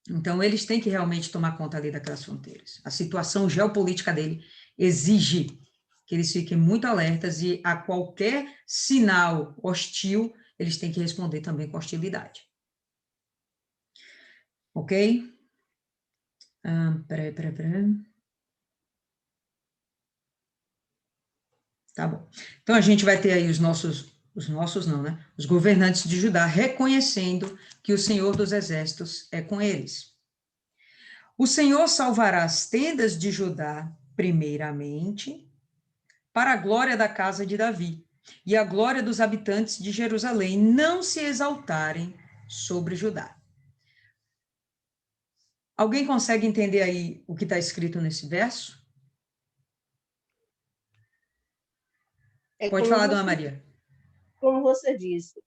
Então, eles têm que realmente tomar conta ali daquelas fronteiras. A situação geopolítica dele exige que eles fiquem muito alertas e a qualquer sinal hostil, eles têm que responder também com hostilidade. Ok? Peraí. Tá bom. Então, a gente vai ter aí os nossos não, né? Os governantes de Judá reconhecendo que o Senhor dos Exércitos é com eles. O Senhor salvará as tendas de Judá, primeiramente, para a glória da casa de Davi, e a glória dos habitantes de Jerusalém não se exaltarem sobre Judá. Alguém consegue entender aí o que está escrito nesse verso? Pode falar, dona Maria. Como você disse,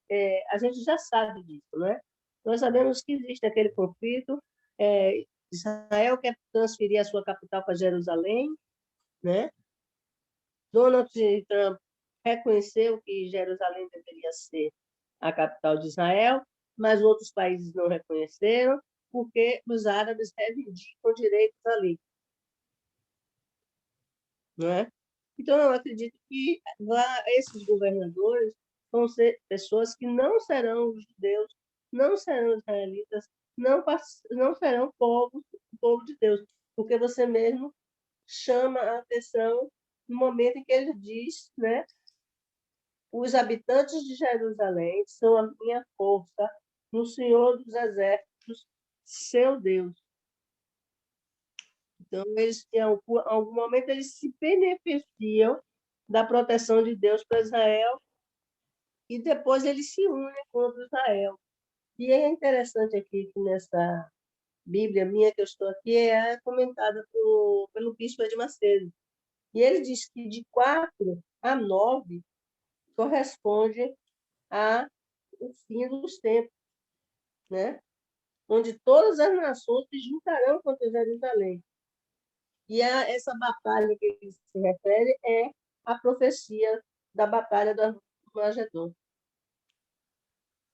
a gente já sabe disso, né? Nós sabemos que existe aquele conflito, Israel quer transferir a sua capital para Jerusalém, né? Donald Trump reconheceu que Jerusalém deveria ser a capital de Israel, mas outros países não reconheceram, porque os árabes reivindicam direitos ali. Não é? Então, eu acredito que esses governadores vão ser pessoas que não serão judeus, não serão israelitas, não serão povo de Deus, porque você mesmo chama a atenção no momento em que ele diz, né? Os habitantes de Jerusalém são a minha força no Senhor dos Exércitos, seu Deus. Então, eles, em algum momento, eles se beneficiam da proteção de Deus para Israel e depois eles se unem contra Israel. E é interessante aqui que nessa Bíblia minha que eu estou aqui é comentada pelo bispo Edir Macedo. E ele diz que de 4 a 9 corresponde ao fim dos tempos, né? onde todas as nações se juntarão contra Jerusalém. E essa batalha que ele se refere é a profecia da batalha do Armagedon.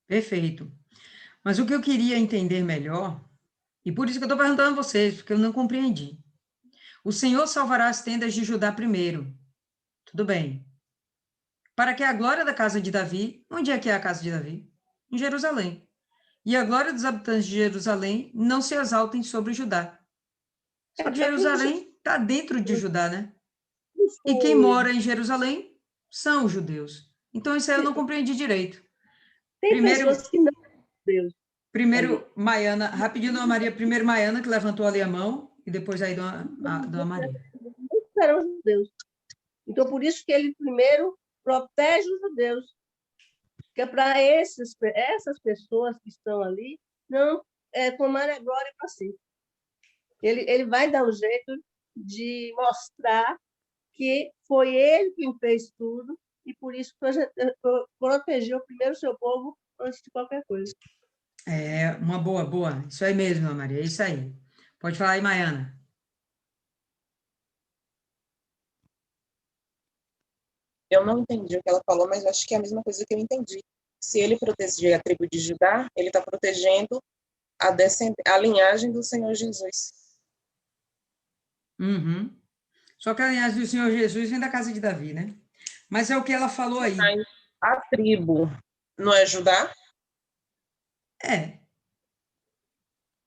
Perfeito. Mas o que eu queria entender melhor, e por isso que eu estou perguntando a vocês, porque eu não compreendi. O Senhor salvará as tendas de Judá primeiro. Tudo bem. Para que a glória da casa de Davi, onde é que é a casa de Davi? Em Jerusalém. E a glória dos habitantes de Jerusalém não se exaltem sobre Judá. Só que Jerusalém está dentro de Judá, né? E quem mora em Jerusalém são os judeus. Então, isso aí eu não compreendi direito. Tem pessoas que não são Deus. Primeiro, Maiana, rapidinho, Dona Maria. Primeiro, Maiana, que levantou ali a mão, e depois aí, Dona Maria. Não serão judeus. Então, por isso que ele primeiro protege os judeus, que é para essas pessoas que estão ali não tomarem a glória para si. Ele vai dar um jeito de mostrar que foi ele quem fez tudo e, por isso, protegeu primeiro o seu povo antes de qualquer coisa. É, uma boa. Isso aí mesmo, Dona Maria, é isso aí. Pode falar aí, Maiana. Eu não entendi o que ela falou, mas acho que é a mesma coisa que eu entendi. Se ele proteger a tribo de Judá, ele está protegendo a linhagem do Senhor Jesus. Uhum. Só que a linhagem do Senhor Jesus vem da casa de Davi, né? Mas é o que ela falou aí. A tribo não é Judá? É.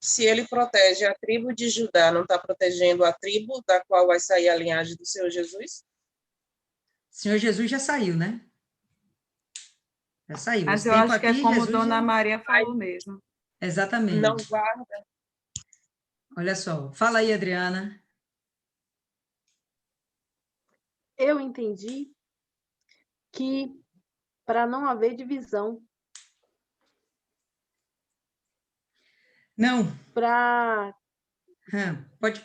Se ele protege a tribo de Judá, não está protegendo a tribo da qual vai sair a linhagem do Senhor Jesus? O Senhor Jesus já saiu, né? Já saiu. Mas Esse eu tempo acho que é aqui, como Jesus Dona já... Maria falou mesmo. Exatamente. Não guarda. Olha só. Fala aí, Adriana. Eu entendi que para não haver divisão, Não. para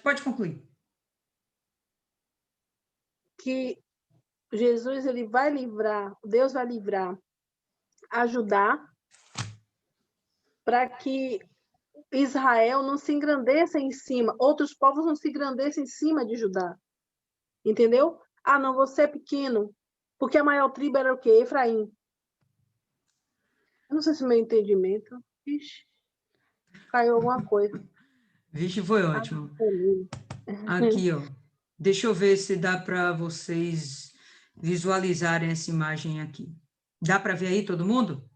Pode concluir. que Jesus ele vai livrar, Deus vai livrar, ajudar para que Israel não se engrandeça em cima, outros povos não se engrandeçam em cima de Judá. Entendeu? Ah, não, você é pequeno, porque a maior tribo era o quê? Efraim. Eu não sei se meu entendimento. Ixi, caiu alguma coisa. Vixe, foi ótimo. Aqui, ó. Deixa eu ver se dá para vocês visualizarem essa imagem aqui. Dá para ver aí todo mundo?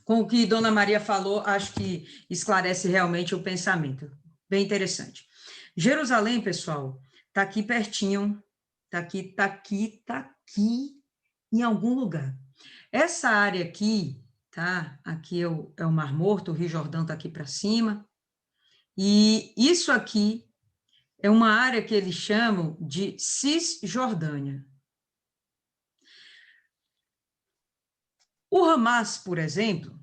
Com o que Dona Maria falou, acho que esclarece realmente o pensamento. Bem interessante. Jerusalém, pessoal, está aqui pertinho, está aqui em algum lugar. Essa área aqui, tá? Aqui é o Mar Morto, o Rio Jordão está aqui para cima. E isso aqui é uma área que eles chamam de Cisjordânia. O Hamas, por exemplo,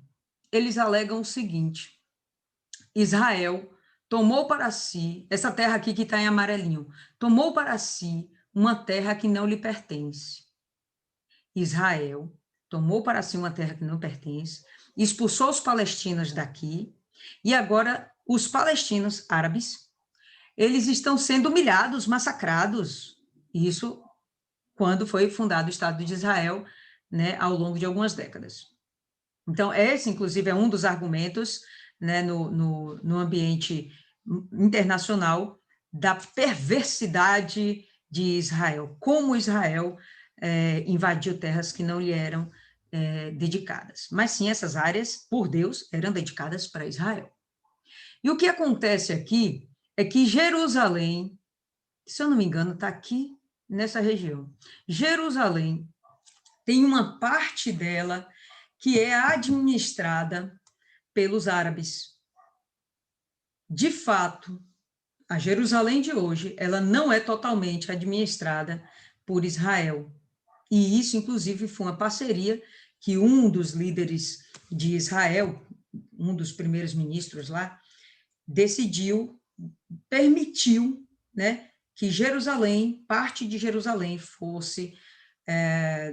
eles alegam o seguinte: Israel tomou para si, essa terra aqui que está em amarelinho, tomou para si uma terra que não lhe pertence. Israel tomou para si uma terra que não pertence, expulsou os palestinos daqui, e agora os palestinos árabes, eles estão sendo humilhados, massacrados. Isso quando foi fundado o Estado de Israel, né, ao longo de algumas décadas. Então, esse, inclusive, é um dos argumentos, né, no ambiente internacional da perversidade de Israel, como Israel invadiu terras que não lhe eram dedicadas. Mas sim, essas áreas, por Deus, eram dedicadas para Israel. E o que acontece aqui é que Jerusalém, se eu não me engano, está aqui nessa região. Jerusalém tem uma parte dela que é administrada pelos árabes. De fato, a Jerusalém de hoje, ela não é totalmente administrada por Israel. E isso, inclusive, foi uma parceria que um dos líderes de Israel, um dos primeiros ministros lá, permitiu, né, que Jerusalém, parte de Jerusalém, fosse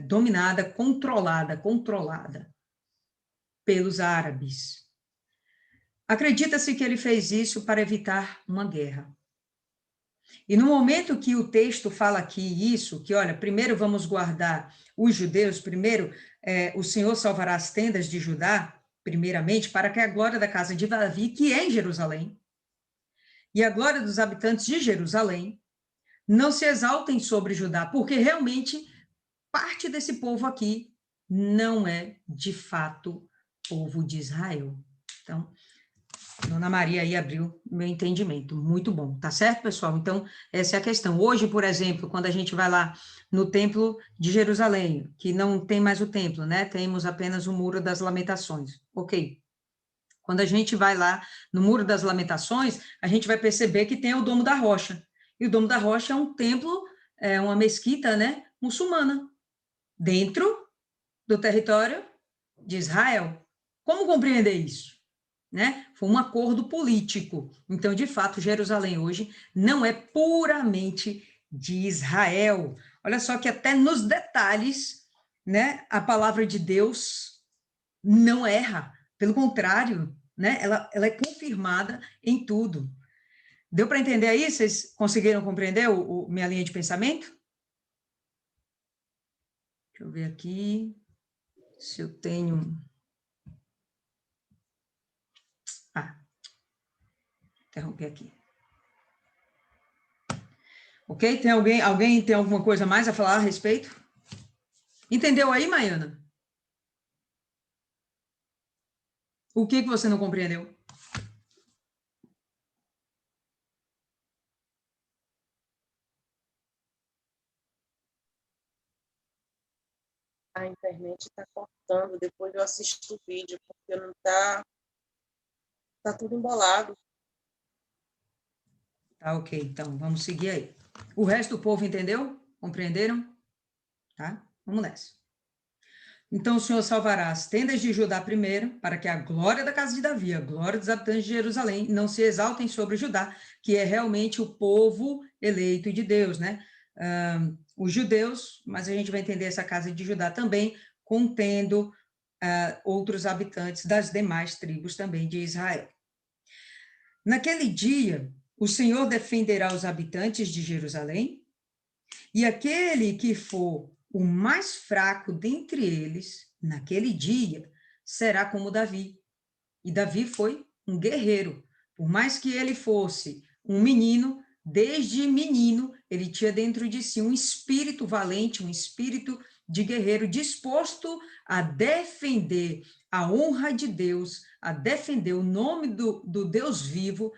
dominada, controlada pelos árabes. Acredita-se que ele fez isso para evitar uma guerra. E no momento que o texto fala aqui isso, que olha, primeiro vamos guardar os judeus, primeiro o Senhor salvará as tendas de Judá, primeiramente, para que a glória da casa de Davi, que é em Jerusalém, e a glória dos habitantes de Jerusalém, não se exaltem sobre Judá, porque realmente parte desse povo aqui não é, de fato, povo de Israel. Então, Dona Maria aí abriu meu entendimento. Muito bom, tá certo, pessoal? Então, essa é a questão. Hoje, por exemplo, quando a gente vai lá no Templo de Jerusalém, que não tem mais o templo, né? Temos apenas o Muro das Lamentações. Ok. Quando a gente vai lá no Muro das Lamentações, a gente vai perceber que tem o Domo da Rocha. E o Domo da Rocha é um templo, é uma mesquita, né? Muçulmana, dentro do território de Israel. Como compreender isso? Né? Foi um acordo político. Então, de fato, Jerusalém hoje não é puramente de Israel. Olha só que até nos detalhes, né, a palavra de Deus não erra. Pelo contrário, né, ela é confirmada em tudo. Deu para entender aí? Vocês conseguiram compreender minha linha de pensamento? Deixa eu ver aqui se eu tenho... interromper aqui. Ok? Tem alguém tem alguma coisa mais a falar a respeito? Entendeu aí, Maiana? O que você não compreendeu? A internet está cortando, depois eu assisto o vídeo, porque não tá tudo embolado. Tá, ok. Então, vamos seguir aí. O resto do povo entendeu? Compreenderam? Tá? Vamos nessa. Então, o Senhor salvará as tendas de Judá primeiro, para que a glória da casa de Davi, a glória dos habitantes de Jerusalém, não se exaltem sobre Judá, que é realmente o povo eleito de Deus, né? Os judeus, mas a gente vai entender essa casa de Judá também, contendo outros habitantes das demais tribos também de Israel. Naquele dia, o Senhor defenderá os habitantes de Jerusalém, e aquele que for o mais fraco dentre eles, naquele dia, será como Davi. E Davi foi um guerreiro. Por mais que ele fosse um menino, desde menino, ele tinha dentro de si um espírito valente, um espírito de guerreiro, disposto a defender a honra de Deus, a defender o nome do Deus vivo,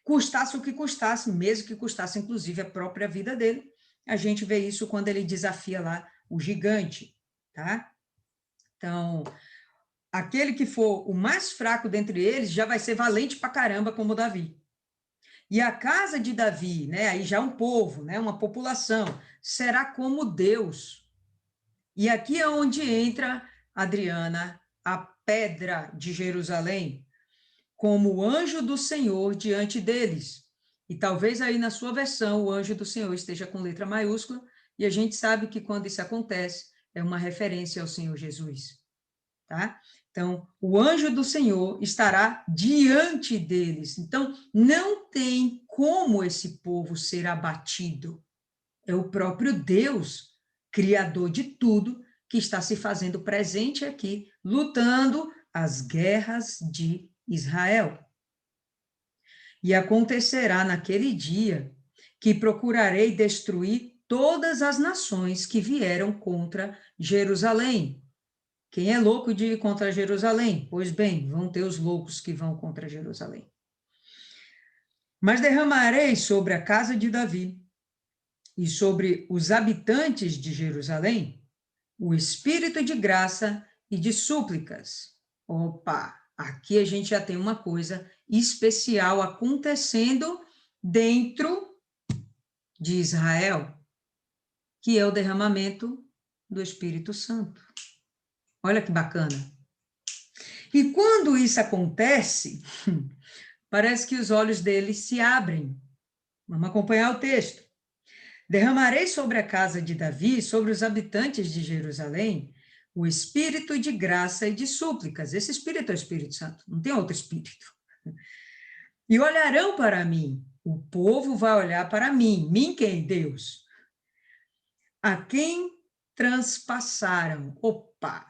custasse o que custasse, mesmo que custasse, inclusive, a própria vida dele. A gente vê isso quando ele desafia lá o gigante, tá? Então, aquele que for o mais fraco dentre eles já vai ser valente pra caramba, como Davi. E a casa de Davi, né, aí já um povo, né, uma população, será como Deus. E aqui é onde entra, Adriana, a pedra de Jerusalém, como o anjo do Senhor diante deles. E talvez aí na sua versão o anjo do Senhor esteja com letra maiúscula, e a gente sabe que quando isso acontece, é uma referência ao Senhor Jesus, tá? Então, o anjo do Senhor estará diante deles. Então, não tem como esse povo ser abatido. É o próprio Deus, criador de tudo, que está se fazendo presente aqui, lutando as guerras de Israel. E acontecerá naquele dia que procurarei destruir todas as nações que vieram contra Jerusalém. Quem é louco de ir contra Jerusalém? Pois bem, vão ter os loucos que vão contra Jerusalém. Mas derramarei sobre a casa de Davi e sobre os habitantes de Jerusalém o espírito de graça e de súplicas. Opa, aqui a gente já tem uma coisa especial acontecendo dentro de Israel, que é o derramamento do Espírito Santo. Olha que bacana. E quando isso acontece, parece que os olhos deles se abrem. Vamos acompanhar o texto. Derramarei sobre a casa de Davi, sobre os habitantes de Jerusalém, o espírito de graça e de súplicas. Esse espírito é o Espírito Santo, não tem outro espírito. e olharão para mim. O povo vai olhar para mim. Mim quem? Deus. A quem transpassaram. Opa!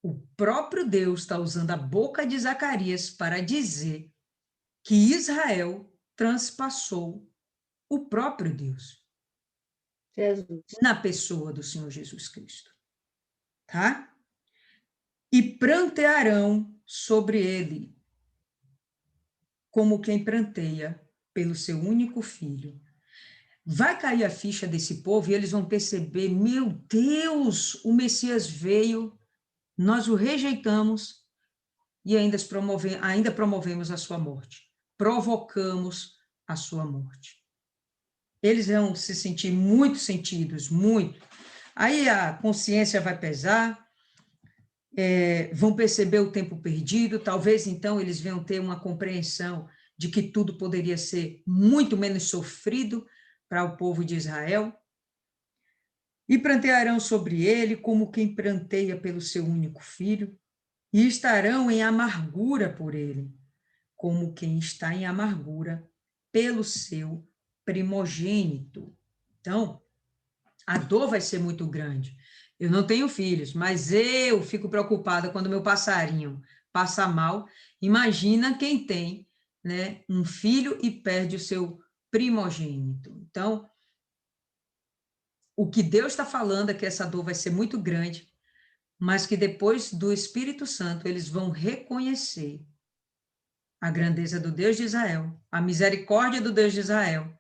O próprio Deus está usando a boca de Zacarias para dizer que Israel transpassou o próprio Deus Jesus. na pessoa do Senhor Jesus Cristo. Tá? E prantearão sobre ele, como quem pranteia pelo seu único filho. Vai cair a ficha desse povo e eles vão perceber, meu Deus, o Messias veio, nós o rejeitamos e ainda promovemos a sua morte. Provocamos a sua morte. Eles vão se sentir muito sentidos, muito. Aí a consciência vai pesar, vão perceber o tempo perdido, talvez então eles venham ter uma compreensão de que tudo poderia ser muito menos sofrido para o povo de Israel, e prantearão sobre ele como quem pranteia pelo seu único filho, e estarão em amargura por ele, como quem está em amargura pelo seu primogênito. Então, a dor vai ser muito grande. Eu não tenho filhos, mas eu fico preocupada quando meu passarinho passa mal. Imagina quem tem, né, um filho e perde o seu primogênito. Então, o que Deus está falando é que essa dor vai ser muito grande, mas que depois do Espírito Santo eles vão reconhecer a grandeza do Deus de Israel, a misericórdia do Deus de Israel,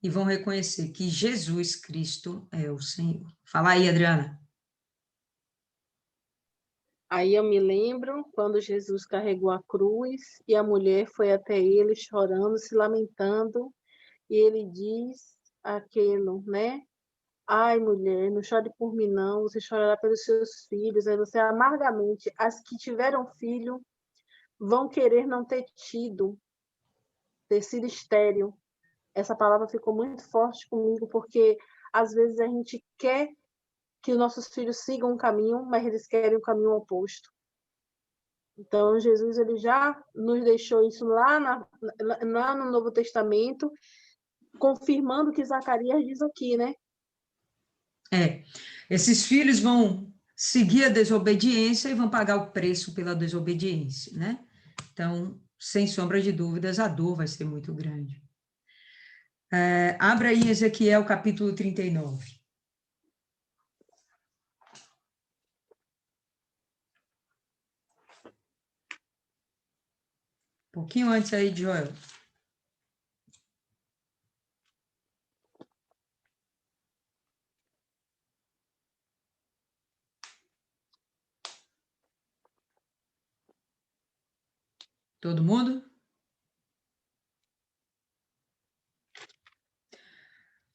e vão reconhecer que Jesus Cristo é o Senhor. Fala aí, Adriana. Aí eu me lembro quando Jesus carregou a cruz e a mulher foi até ele chorando, se lamentando, e ele diz aquilo, né? Ai, mulher, não chore por mim, não. Você chorará pelos seus filhos. Aí você amargamente, as que tiveram filho vão querer não ter sido estéril. Essa palavra ficou muito forte comigo, porque às vezes a gente quer que os nossos filhos sigam um caminho, mas eles querem um caminho oposto. Então, Jesus ele já nos deixou isso lá no Novo Testamento, confirmando o que Zacarias diz aqui, né? Esses filhos vão seguir a desobediência e vão pagar o preço pela desobediência, né? Então, sem sombra de dúvidas, a dor vai ser muito grande. Abra aí Ezequiel capítulo 39. Um pouquinho antes aí de Joel. Todo mundo?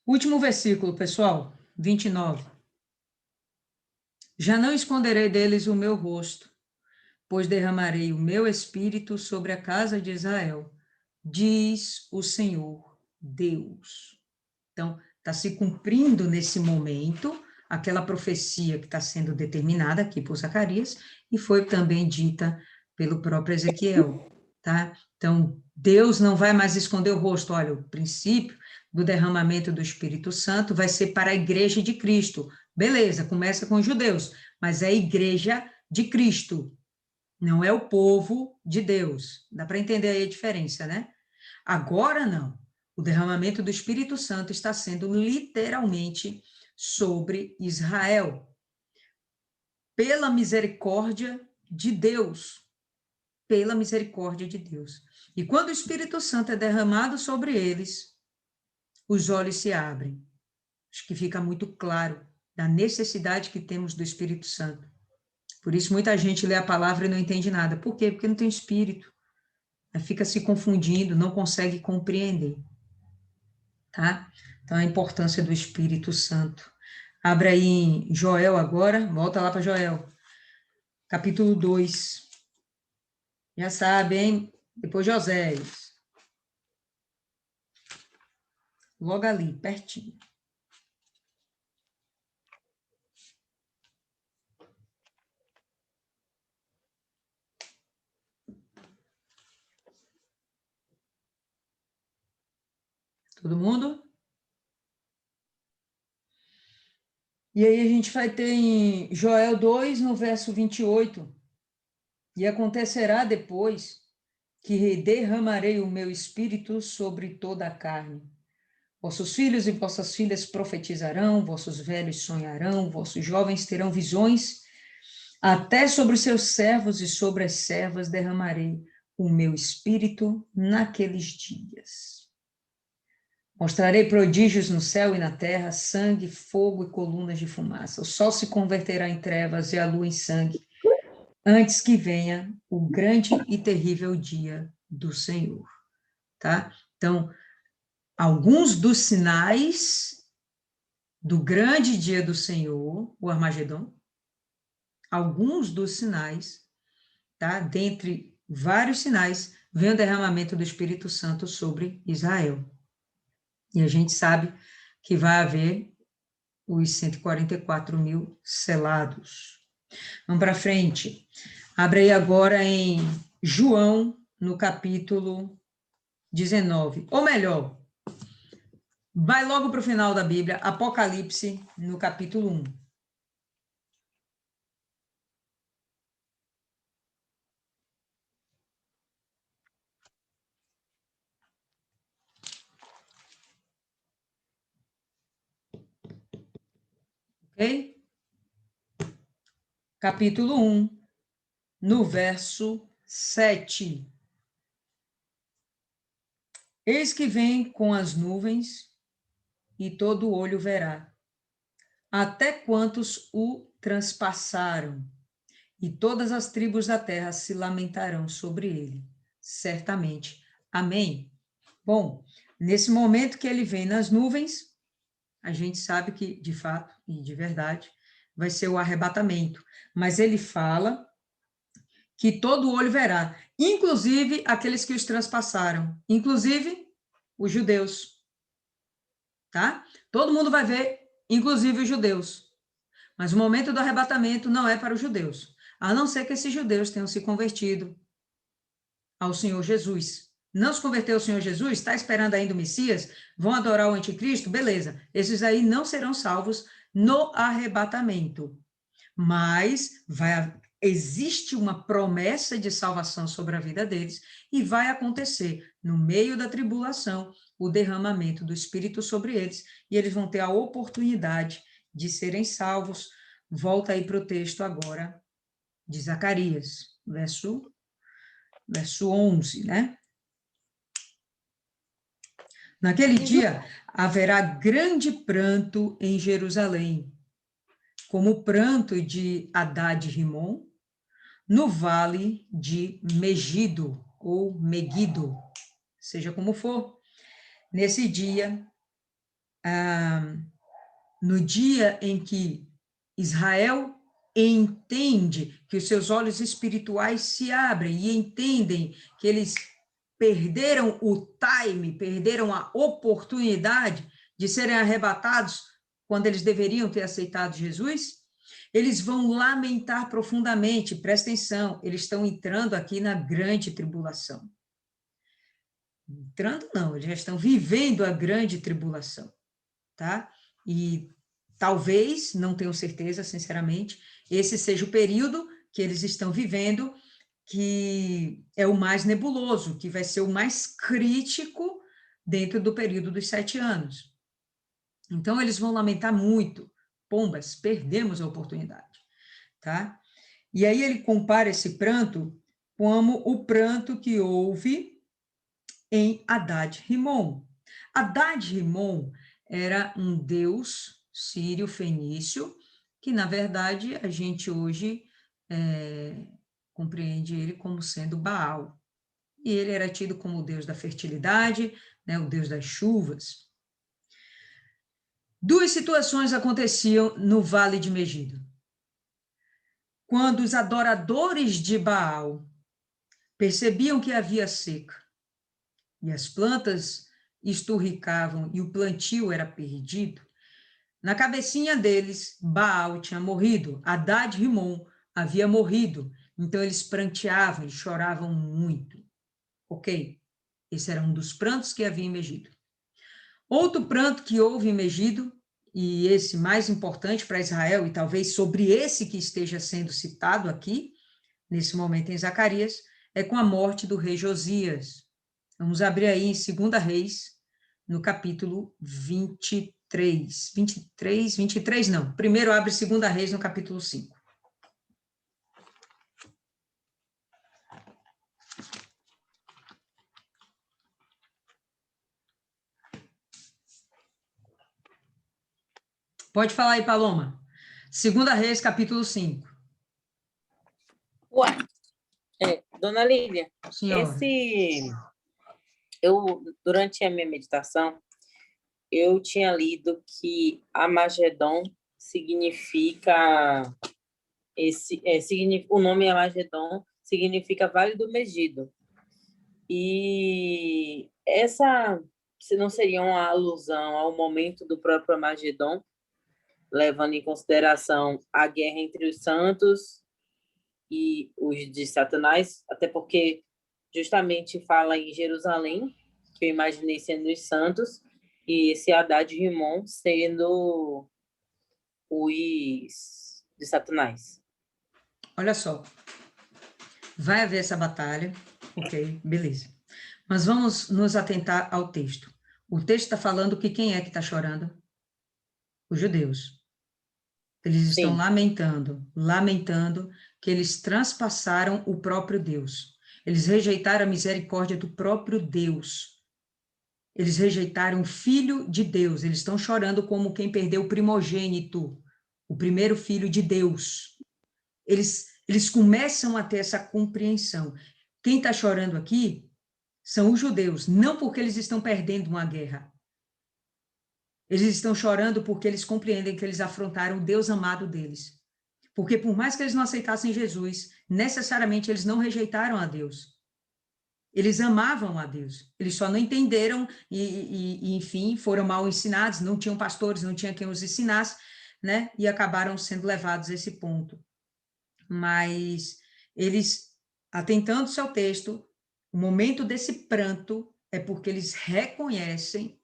Último versículo, pessoal, 29. Já não esconderei deles o meu rosto, pois derramarei o meu espírito sobre a casa de Israel, diz o Senhor Deus. Então, está se cumprindo nesse momento aquela profecia que está sendo determinada aqui por Zacarias e foi também dita pelo próprio Ezequiel, tá? Então, Deus não vai mais esconder o rosto. Olha, o princípio do derramamento do Espírito Santo vai ser para a igreja de Cristo. Beleza, começa com os judeus, mas é a igreja de Cristo, não é o povo de Deus. Dá para entender aí a diferença, né? Agora não. O derramamento do Espírito Santo está sendo literalmente sobre Israel, pela misericórdia de Deus, pela misericórdia de Deus. E quando o Espírito Santo é derramado sobre eles, os olhos se abrem. Acho que fica muito claro da necessidade que temos do Espírito Santo. Por isso muita gente lê a palavra e não entende nada. Por quê? Porque não tem Espírito. Fica se confundindo, não consegue compreender. Tá? Então, a importância do Espírito Santo. Abra aí em Joel agora, volta lá para Joel, capítulo 2. Já sabe, hein? Depois de Oséias. Logo ali, pertinho. Todo mundo? E aí a gente vai ter em Joel 2, no verso 28. E acontecerá depois que derramarei o meu espírito sobre toda a carne. Vossos filhos e vossas filhas profetizarão, vossos velhos sonharão, vossos jovens terão visões, até sobre os seus servos e sobre as servas derramarei o meu espírito naqueles dias. Mostrarei prodígios no céu e na terra, sangue, fogo e colunas de fumaça. O sol se converterá em trevas e a lua em sangue, antes que venha o grande e terrível dia do Senhor. Tá? Então, alguns dos sinais do grande dia do Senhor, o Armagedon, alguns dos sinais, tá? Dentre vários sinais, vem o derramamento do Espírito Santo sobre Israel. E a gente sabe que vai haver os 144 mil selados. Vamos para frente. Abre aí agora em João, no capítulo 19. Ou melhor, vai logo para o final da Bíblia, Apocalipse, no capítulo 1. Ok? Capítulo 1, no verso 7. Eis que vem com as nuvens, e todo olho verá, até quantos o transpassaram, e todas as tribos da terra se lamentarão sobre ele, certamente. Amém? Bom, nesse momento que ele vem nas nuvens, a gente sabe que, de fato e de verdade, vai ser o arrebatamento, mas ele fala que todo olho verá, inclusive aqueles que os transpassaram, inclusive os judeus, tá? Todo mundo vai ver, inclusive os judeus. Mas o momento do arrebatamento não é para os judeus, a não ser que esses judeus tenham se convertido ao Senhor Jesus. Não se converteu ao Senhor Jesus? Está esperando ainda o Messias? Vão adorar o anticristo? Beleza. Esses aí não serão salvos no arrebatamento. Mas existe uma promessa de salvação sobre a vida deles e vai acontecer, no meio da tribulação, o derramamento do Espírito sobre eles e eles vão ter a oportunidade de serem salvos. Volta aí para o texto agora de Zacarias, verso 11, né? Naquele dia haverá grande pranto em Jerusalém, como o pranto de Hadad-Rimon, no vale de Megido, ou Megido, seja como for. Nesse dia, no dia em que Israel entende que os seus olhos espirituais se abrem e entendem que eles perderam o time, perderam a oportunidade de serem arrebatados quando eles deveriam ter aceitado Jesus, eles vão lamentar profundamente, presta atenção, eles estão entrando aqui na grande tribulação. Entrando não, eles já estão vivendo a grande tribulação, tá? E talvez, não tenho certeza, sinceramente, esse seja o período que eles estão vivendo, que é o mais nebuloso, que vai ser o mais crítico dentro do período dos 7 anos. Então, eles vão lamentar muito. Pombas, perdemos a oportunidade, tá? E aí ele compara esse pranto como o pranto que houve em Hadad-Rimon. Hadad-Rimon era um deus sírio-fenício, que, na verdade, a gente hoje compreende ele como sendo Baal. E ele era tido como o deus da fertilidade, né, o deus das chuvas. Duas situações aconteciam no Vale de Megido. Quando os adoradores de Baal percebiam que havia seca e as plantas esturricavam e o plantio era perdido, na cabecinha deles, Baal tinha morrido, Hadad-Rimon havia morrido, então eles pranteavam, eles choravam muito. Ok, esse era um dos prantos que havia em Megido. Outro pranto que houve em Megido, e esse mais importante para Israel, e talvez sobre esse que esteja sendo citado aqui, nesse momento em Zacarias, é com a morte do rei Josias. Vamos abrir aí em 2 Reis, no capítulo 23. 23 não. Primeiro abre 2 Reis no capítulo 5. Pode falar aí, Paloma. 2 Reis, capítulo 5. Ué, dona Lívia, Senhora. durante a minha meditação, eu tinha lido que Amagedon significa, o nome Amagedon significa Vale do Megido. E essa, se não seria uma alusão ao momento do próprio Amagedon, levando em consideração a guerra entre os santos e os de Satanás, até porque justamente fala em Jerusalém, que eu imaginei sendo os santos, e esse Haddad e Rimon sendo os de Satanás. Olha só, vai haver essa batalha, ok, beleza. Mas vamos nos atentar ao texto. O texto está falando que quem é que está chorando? Os judeus. Eles estão lamentando que eles transpassaram o próprio Deus. Eles rejeitaram a misericórdia do próprio Deus. Eles rejeitaram o Filho de Deus. Eles estão chorando como quem perdeu o primogênito, o primeiro filho de Deus. Eles começam a ter essa compreensão. Quem está chorando aqui são os judeus, não porque eles estão perdendo uma guerra. Eles estão chorando porque eles compreendem que eles afrontaram o Deus amado deles. Porque por mais que eles não aceitassem Jesus, necessariamente eles não rejeitaram a Deus. Eles amavam a Deus. Eles só não entenderam e enfim, foram mal ensinados, não tinham pastores, não tinha quem os ensinasse, né? E acabaram sendo levados a esse ponto. Mas eles, atentando-se ao texto, o momento desse pranto é porque eles reconhecem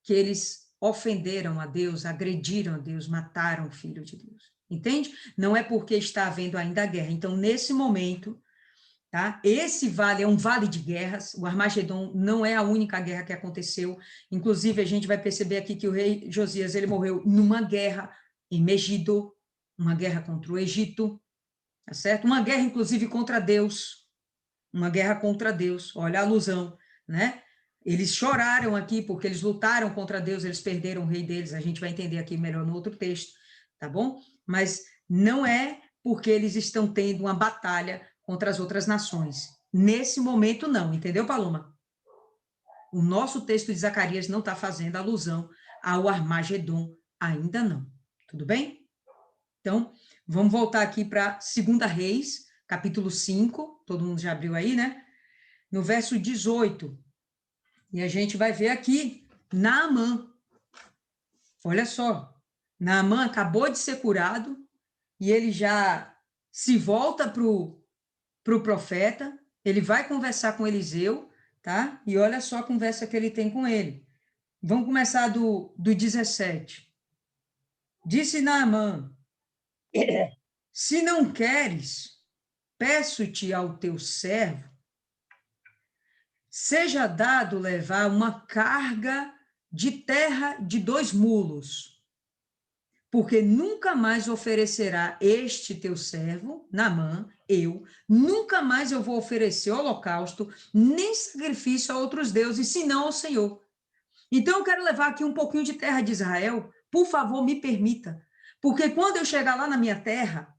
que eles ofenderam a Deus, agrediram a Deus, mataram o Filho de Deus. Entende? Não é porque está havendo ainda guerra. Então, nesse momento, tá? Esse vale é um vale de guerras. O Armagedon não é a única guerra que aconteceu. Inclusive, a gente vai perceber aqui que o rei Josias, ele morreu numa guerra em Megido, uma guerra contra o Egito, tá certo? Uma guerra, inclusive, contra Deus. Uma guerra contra Deus. Olha a alusão, né? Eles choraram aqui porque eles lutaram contra Deus, eles perderam o rei deles, a gente vai entender aqui melhor no outro texto, tá bom? Mas não é porque eles estão tendo uma batalha contra as outras nações. Nesse momento, não, entendeu, Paloma? O nosso texto de Zacarias não está fazendo alusão ao Armagedon, ainda não, tudo bem? Então, vamos voltar aqui para 2 Reis, capítulo 5, todo mundo já abriu aí, né? No verso 18, e a gente vai ver aqui, Naamã. Olha só, Naamã acabou de ser curado e ele já se volta para o profeta, ele vai conversar com Eliseu, tá? E olha só a conversa que ele tem com ele. Vamos começar do 17. Disse Naamã, se não queres, peço-te ao teu servo, seja dado levar uma carga de terra de 2 mulos, porque nunca mais oferecerá este teu servo, Naamã, nunca mais eu vou oferecer holocausto, nem sacrifício a outros deuses, senão ao Senhor. Então eu quero levar aqui um pouquinho de terra de Israel, por favor, me permita, porque quando eu chegar lá na minha terra,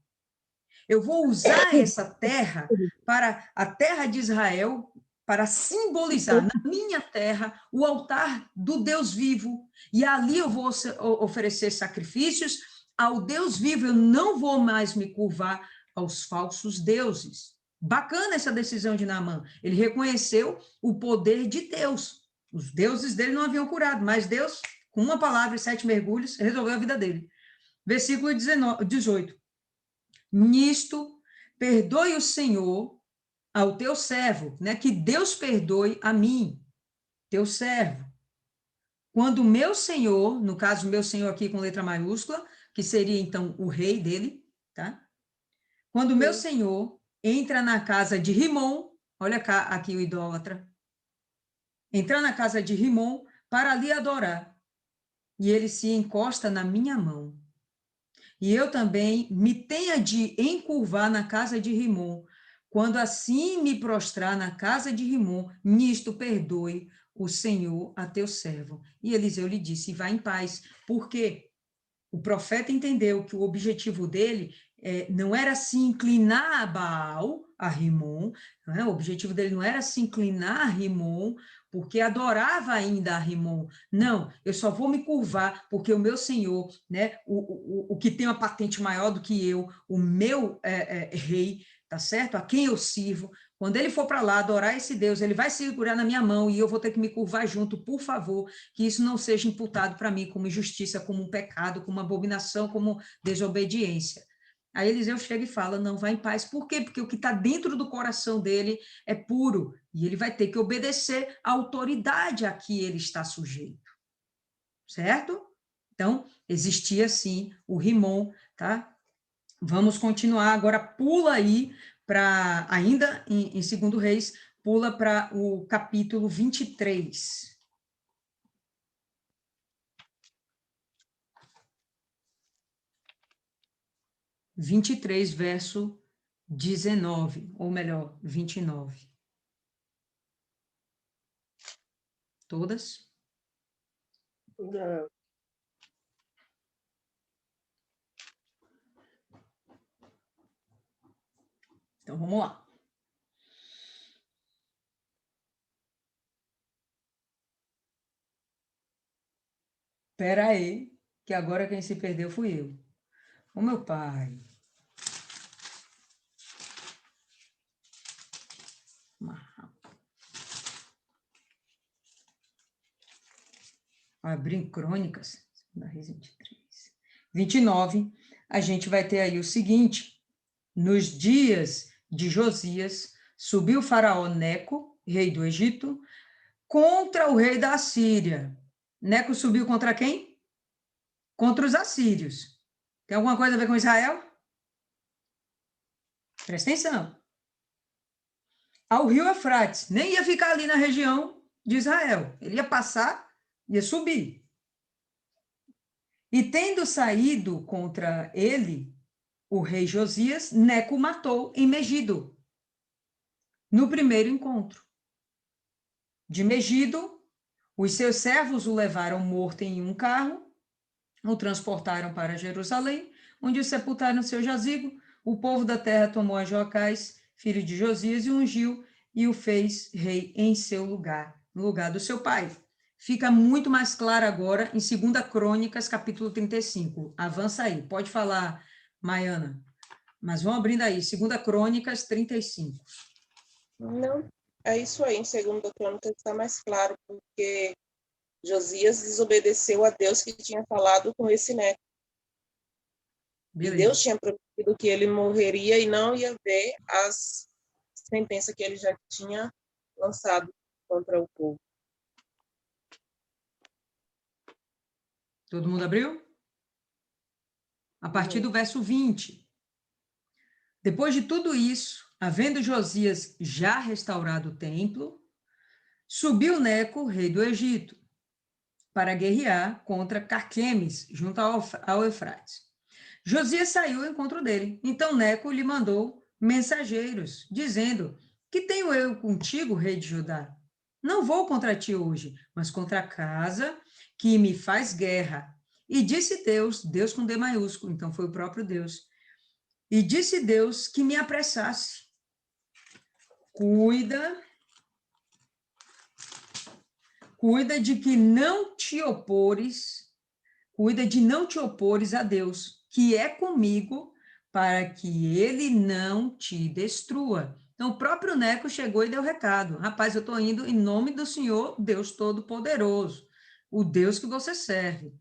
eu vou usar essa terra para a terra de Israel, para simbolizar na minha terra o altar do Deus vivo. E ali eu vou oferecer sacrifícios ao Deus vivo. Eu não vou mais me curvar aos falsos deuses. Bacana essa decisão de Naamã. Ele reconheceu o poder de Deus. Os deuses dele não haviam curado, mas Deus, com uma palavra e 7 mergulhos, resolveu a vida dele. Versículo 18. Nisto, perdoe o Senhor ao teu servo, né? Que Deus perdoe a mim, teu servo, quando meu senhor, no caso, meu senhor aqui com letra maiúscula, que seria, então, o rei dele, tá? Quando meu senhor entra na casa de Rimom, olha cá, aqui o idólatra, entra na casa de Rimom para ali adorar, e ele se encosta na minha mão. E eu também me tenha de encurvar na casa de Rimom, quando assim me prostrar na casa de Rimom, nisto perdoe o Senhor a teu servo. E Eliseu lhe disse, vá em paz, porque o profeta entendeu que o objetivo dele não era se inclinar a Baal, a Rimom, né? O objetivo dele não era se inclinar a Rimom, porque adorava ainda a Rimom. Não, eu só vou me curvar porque o meu Senhor, né, o que tem uma patente maior do que eu, o meu rei, tá certo? A quem eu sirvo, quando ele for para lá adorar esse Deus, ele vai segurar na minha mão e eu vou ter que me curvar junto, por favor, que isso não seja imputado para mim como injustiça, como um pecado, como abominação, como desobediência. Aí Eliseu chega e fala, não, vai em paz. Por quê? Porque o que está dentro do coração dele é puro, e ele vai ter que obedecer à autoridade a que ele está sujeito. Certo? Então, existia sim o Rimom, tá? Vamos continuar, agora pula aí para, ainda em 2 Reis, pula para o capítulo 23. 23, verso 19, ou melhor, 29. Todas? Não. Então, vamos lá. Espera aí, que agora quem se perdeu fui eu. Ô, meu pai. Abrir em Crônicas, 2 Reis 23. 29, a gente vai ter aí o seguinte, nos dias de Josias, subiu o faraó Neco, rei do Egito, contra o rei da Assíria. Neco subiu contra quem? Contra os assírios. Tem alguma coisa a ver com Israel? Presta atenção. Ao rio Eufrates, nem ia ficar ali na região de Israel. Ele ia passar, ia subir. E tendo saído contra ele, o rei Josias, Neco matou em Megido, no primeiro encontro. De Megido, os seus servos o levaram morto em um carro, o transportaram para Jerusalém, onde o sepultaram no seu jazigo. O povo da terra tomou a Joacás, filho de Josias, e ungiu e o fez rei em seu lugar, no lugar do seu pai. Fica muito mais claro agora em 2 Crônicas, capítulo 35. Avança aí, pode falar, Maiana. Mas vamos abrindo aí, 2 Crônicas 35. Não, é isso aí, em 2 Crônicas está mais claro, porque Josias desobedeceu a Deus que tinha falado com esse neto. E Deus tinha prometido que ele morreria e não ia ver as sentenças que ele já tinha lançado contra o povo. Todo mundo abriu? A partir do verso 20. Depois de tudo isso, havendo Josias já restaurado o templo, subiu Neco, rei do Egito, para guerrear contra Carquemes, junto ao Eufrates. Josias saiu ao encontro dele. Então Neco lhe mandou mensageiros, dizendo, que tenho eu contigo, rei de Judá? Não vou contra ti hoje, mas contra a casa que me faz guerra. E disse Deus, Deus com D maiúsculo, então foi o próprio Deus, e disse Deus que me apressasse. Cuida de que não te opores, cuida de não te opores a Deus, que é comigo, para que ele não te destrua. Então, o próprio Neco chegou e deu recado. Rapaz, eu estou indo em nome do Senhor, Deus Todo-Poderoso, o Deus que você serve.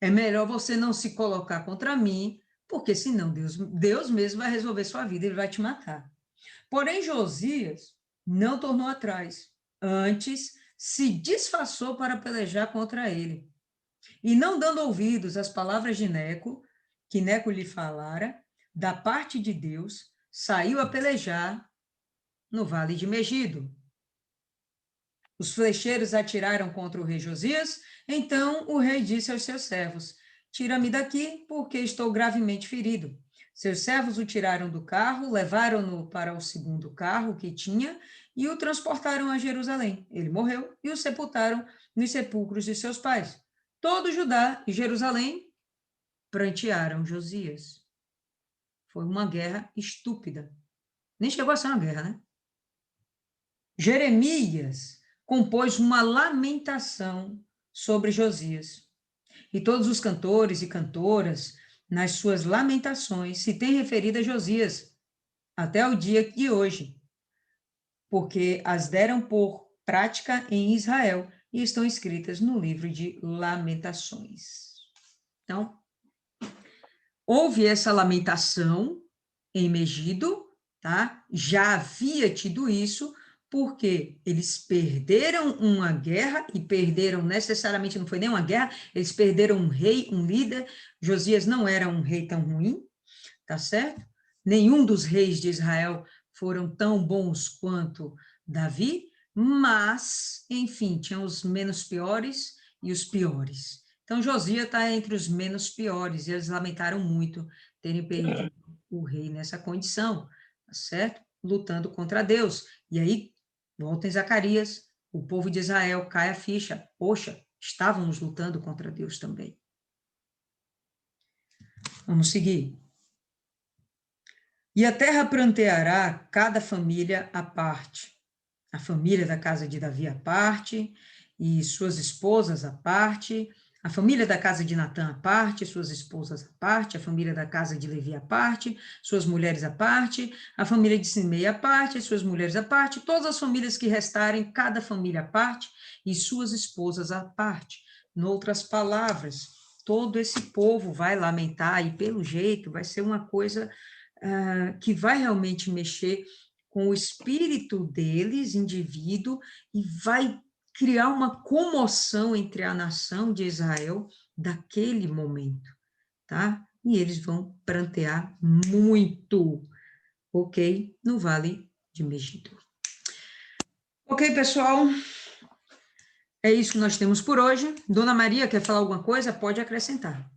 É melhor você não se colocar contra mim, porque senão Deus mesmo vai resolver sua vida, ele vai te matar. Porém, Josias não tornou atrás. Antes, se disfarçou para pelejar contra ele. E não dando ouvidos às palavras de Neco, que Neco lhe falara, da parte de Deus, saiu a pelejar no vale de Megido. Os flecheiros atiraram contra o rei Josias, então o rei disse aos seus servos, tira-me daqui, porque estou gravemente ferido. Seus servos o tiraram do carro, levaram-no para o segundo carro que tinha e o transportaram a Jerusalém. Ele morreu e o sepultaram nos sepulcros de seus pais. Todo Judá e Jerusalém prantearam Josias. Foi uma guerra estúpida. Nem chegou a ser uma guerra, né? Jeremias compôs uma lamentação sobre Josias. E todos os cantores e cantoras, nas suas lamentações, se têm referido a Josias, até o dia de hoje, porque as deram por prática em Israel e estão escritas no livro de Lamentações. Então, houve essa lamentação em Megido, tá? Já havia tido isso, porque eles perderam uma guerra, e perderam necessariamente, não foi nem uma guerra, eles perderam um rei, um líder. Josias não era um rei tão ruim, tá certo? Nenhum dos reis de Israel foram tão bons quanto Davi, mas, enfim, tinham os menos piores e os piores. Então, Josias está entre os menos piores, e eles lamentaram muito terem perdido o rei nessa condição, tá certo? Lutando contra Deus. E aí, volta em Zacarias, o povo de Israel cai a ficha. Poxa, estávamos lutando contra Deus também. Vamos seguir. E a terra pranteará cada família à parte. A família da casa de Davi à parte, e suas esposas à parte. A família da casa de Natã à parte, suas esposas à parte. A família da casa de Levi à parte, suas mulheres à parte. A família de Simei à parte, suas mulheres à parte. Todas as famílias que restarem, cada família à parte, e suas esposas à parte. Noutras palavras, todo esse povo vai lamentar, e pelo jeito vai ser uma coisa que vai realmente mexer com o espírito deles, indivíduo, e vai criar uma comoção entre a nação de Israel daquele momento, tá? E eles vão prantear muito, ok? No Vale de Megido. Ok, pessoal? É isso que nós temos por hoje. Dona Maria, quer falar alguma coisa? Pode acrescentar.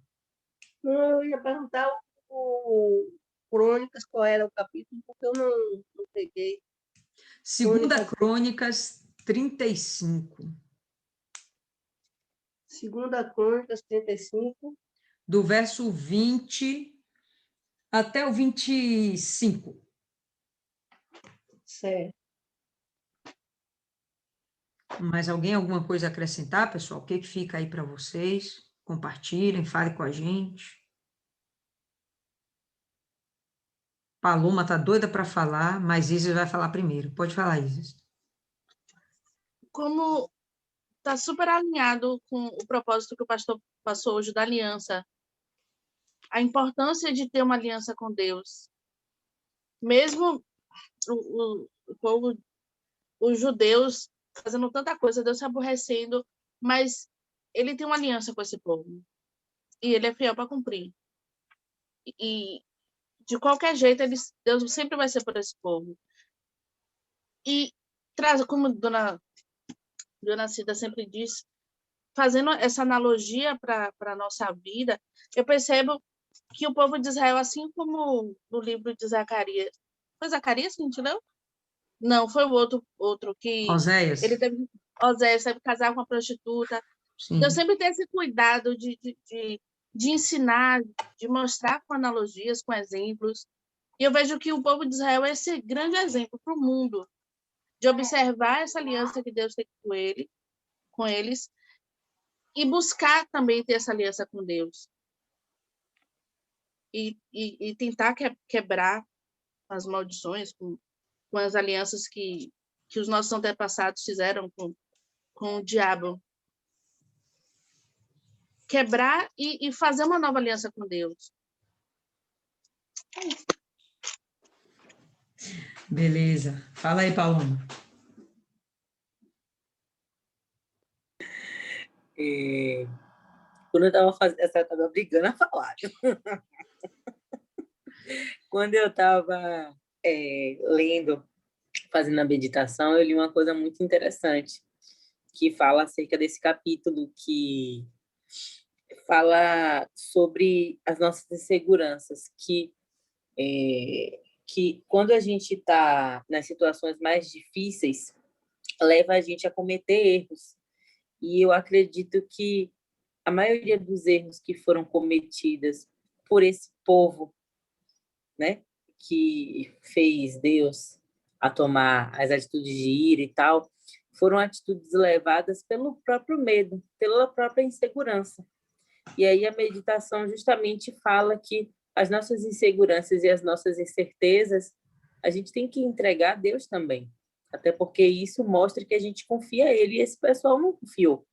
Não, eu ia perguntar o Crônicas, qual era o capítulo, porque eu não peguei. Segunda Crônicas 35. Segunda Crônicas 35. Do verso 20 até o 25. Certo. Mais alguém, alguma coisa a acrescentar, pessoal? O que fica aí para vocês? Compartilhem, falem com a gente. Paloma tá doida para falar, mas Isis vai falar primeiro. Pode falar, Isis. Como está super alinhado com o propósito que o pastor passou hoje da aliança, a importância de ter uma aliança com Deus. Mesmo o povo, os judeus fazendo tanta coisa, Deus se aborrecendo, mas ele tem uma aliança com esse povo. E ele é fiel para cumprir. E de qualquer jeito, Deus sempre vai ser por esse povo. E traz, como Dona Cida sempre diz, fazendo essa analogia para a nossa vida, eu percebo que o povo de Israel, assim como no livro de Zacarias, foi Zacarias que a gente leu? Não, foi o outro que Oséias. Oséias teve que casar com uma prostituta. Sim. Deus sempre tem esse cuidado de ensinar, de mostrar com analogias, com exemplos. E eu vejo que o povo de Israel é esse grande exemplo para o mundo, de observar essa aliança que Deus tem com eles, e buscar também ter essa aliança com Deus. E tentar quebrar as maldições com as alianças que os nossos antepassados fizeram com o diabo. Quebrar e fazer uma nova aliança com Deus. Beleza. Fala aí, Paloma. quando eu estava fazendo... Essa eu estava brigando a falar. Quando eu estava lendo, fazendo a meditação, eu li uma coisa muito interessante, que fala acerca desse capítulo, que fala sobre as nossas inseguranças, que quando a gente está nas situações mais difíceis, leva a gente a cometer erros. E eu acredito que a maioria dos erros que foram cometidos por esse povo, né, que fez Deus a tomar as atitudes de ira e tal, foram atitudes levadas pelo próprio medo, pela própria insegurança. E aí a meditação justamente fala que as nossas inseguranças e as nossas incertezas, a gente tem que entregar a Deus também. Até porque isso mostra que a gente confia a Ele, e esse pessoal não confiou.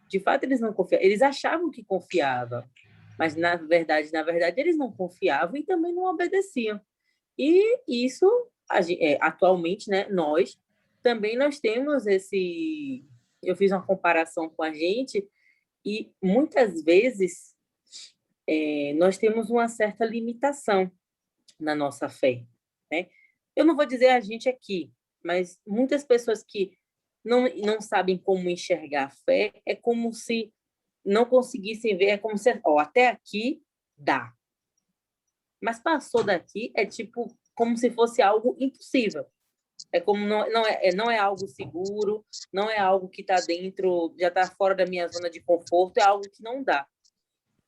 De fato, eles não confiavam. Eles achavam que confiavam, mas, na verdade, eles não confiavam e também não obedeciam. E isso, atualmente, né, nós temos esse... Eu fiz uma comparação com a gente, e muitas vezes nós temos uma certa limitação na nossa fé, né? Eu não vou dizer a gente aqui, mas muitas pessoas que não sabem como enxergar a fé, é como se não conseguissem ver, é como se, até aqui dá. Mas passou daqui, é tipo como se fosse algo impossível. É como não é algo seguro, não é algo que está dentro, já está fora da minha zona de conforto, é algo que não dá.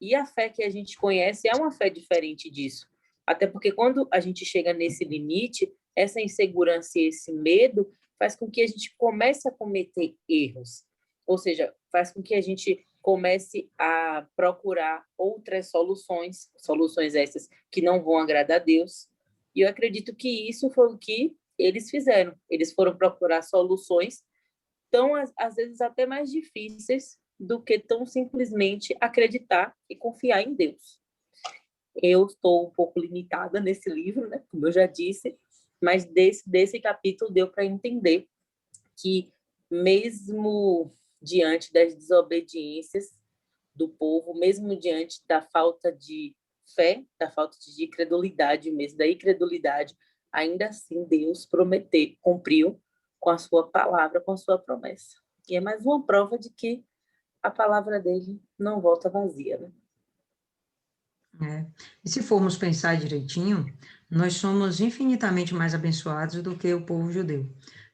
E a fé que a gente conhece é uma fé diferente disso. Até porque quando a gente chega nesse limite, essa insegurança e esse medo faz com que a gente comece a cometer erros. Ou seja, faz com que a gente comece a procurar outras soluções essas que não vão agradar a Deus. E eu acredito que isso foi o que eles fizeram. Eles foram procurar soluções tão, às vezes, até mais difíceis do que tão simplesmente acreditar e confiar em Deus. Eu estou um pouco limitada nesse livro, né, como eu já disse, mas desse capítulo deu para entender que, mesmo diante das desobediências do povo, mesmo diante da falta de fé, da falta de incredulidade mesmo, da incredulidade, ainda assim Deus cumpriu com a sua palavra, com a sua promessa. E é mais uma prova de que a palavra dele não volta vazia, né? E se formos pensar direitinho, nós somos infinitamente mais abençoados do que o povo judeu.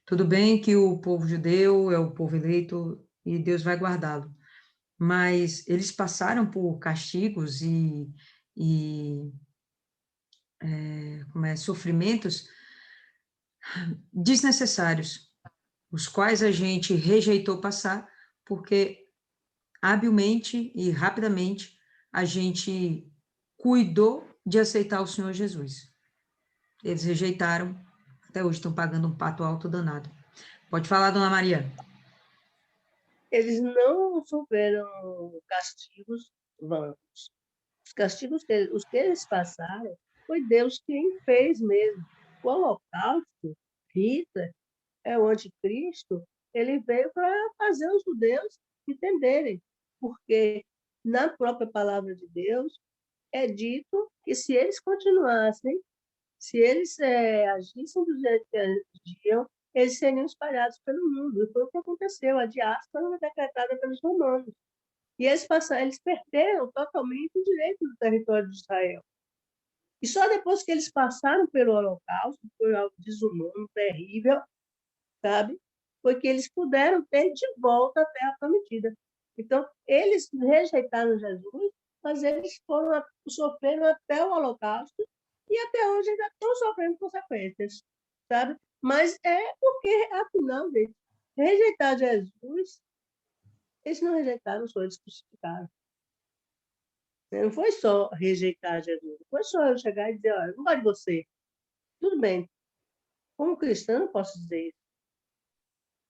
Tudo bem que o povo judeu é o povo eleito e Deus vai guardá-lo, mas eles passaram por castigos e sofrimentos desnecessários, os quais a gente rejeitou passar, porque habilmente e rapidamente a gente cuidou de aceitar o Senhor Jesus. Eles rejeitaram, até hoje estão pagando um pato alto danado. Pode falar, dona Maria. Eles não sofreram castigos vãos. Os castigos os que eles passaram, foi Deus quem fez mesmo. O holocausto, Hitler, o anticristo, ele veio para fazer os judeus entenderem, porque na própria palavra de Deus é dito que se eles continuassem, se eles agissem do jeito que eles agiam, eles seriam espalhados pelo mundo. E foi o que aconteceu. A diáspora foi decretada pelos romanos. E eles perderam totalmente o direito do território de Israel. E só depois que eles passaram pelo Holocausto, foi algo desumano, terrível, sabe? Foi que eles puderam ter de volta a Terra Prometida. Então, eles rejeitaram Jesus, mas eles sofreram até o Holocausto e até hoje ainda estão sofrendo consequências, sabe? Mas é porque, afinal, gente, rejeitar Jesus, eles não rejeitaram, só eles crucificaram. Não foi só rejeitar Jesus, não foi só eu chegar e dizer, olha, eu não gosto de você. Tudo bem, como cristão eu posso dizer isso,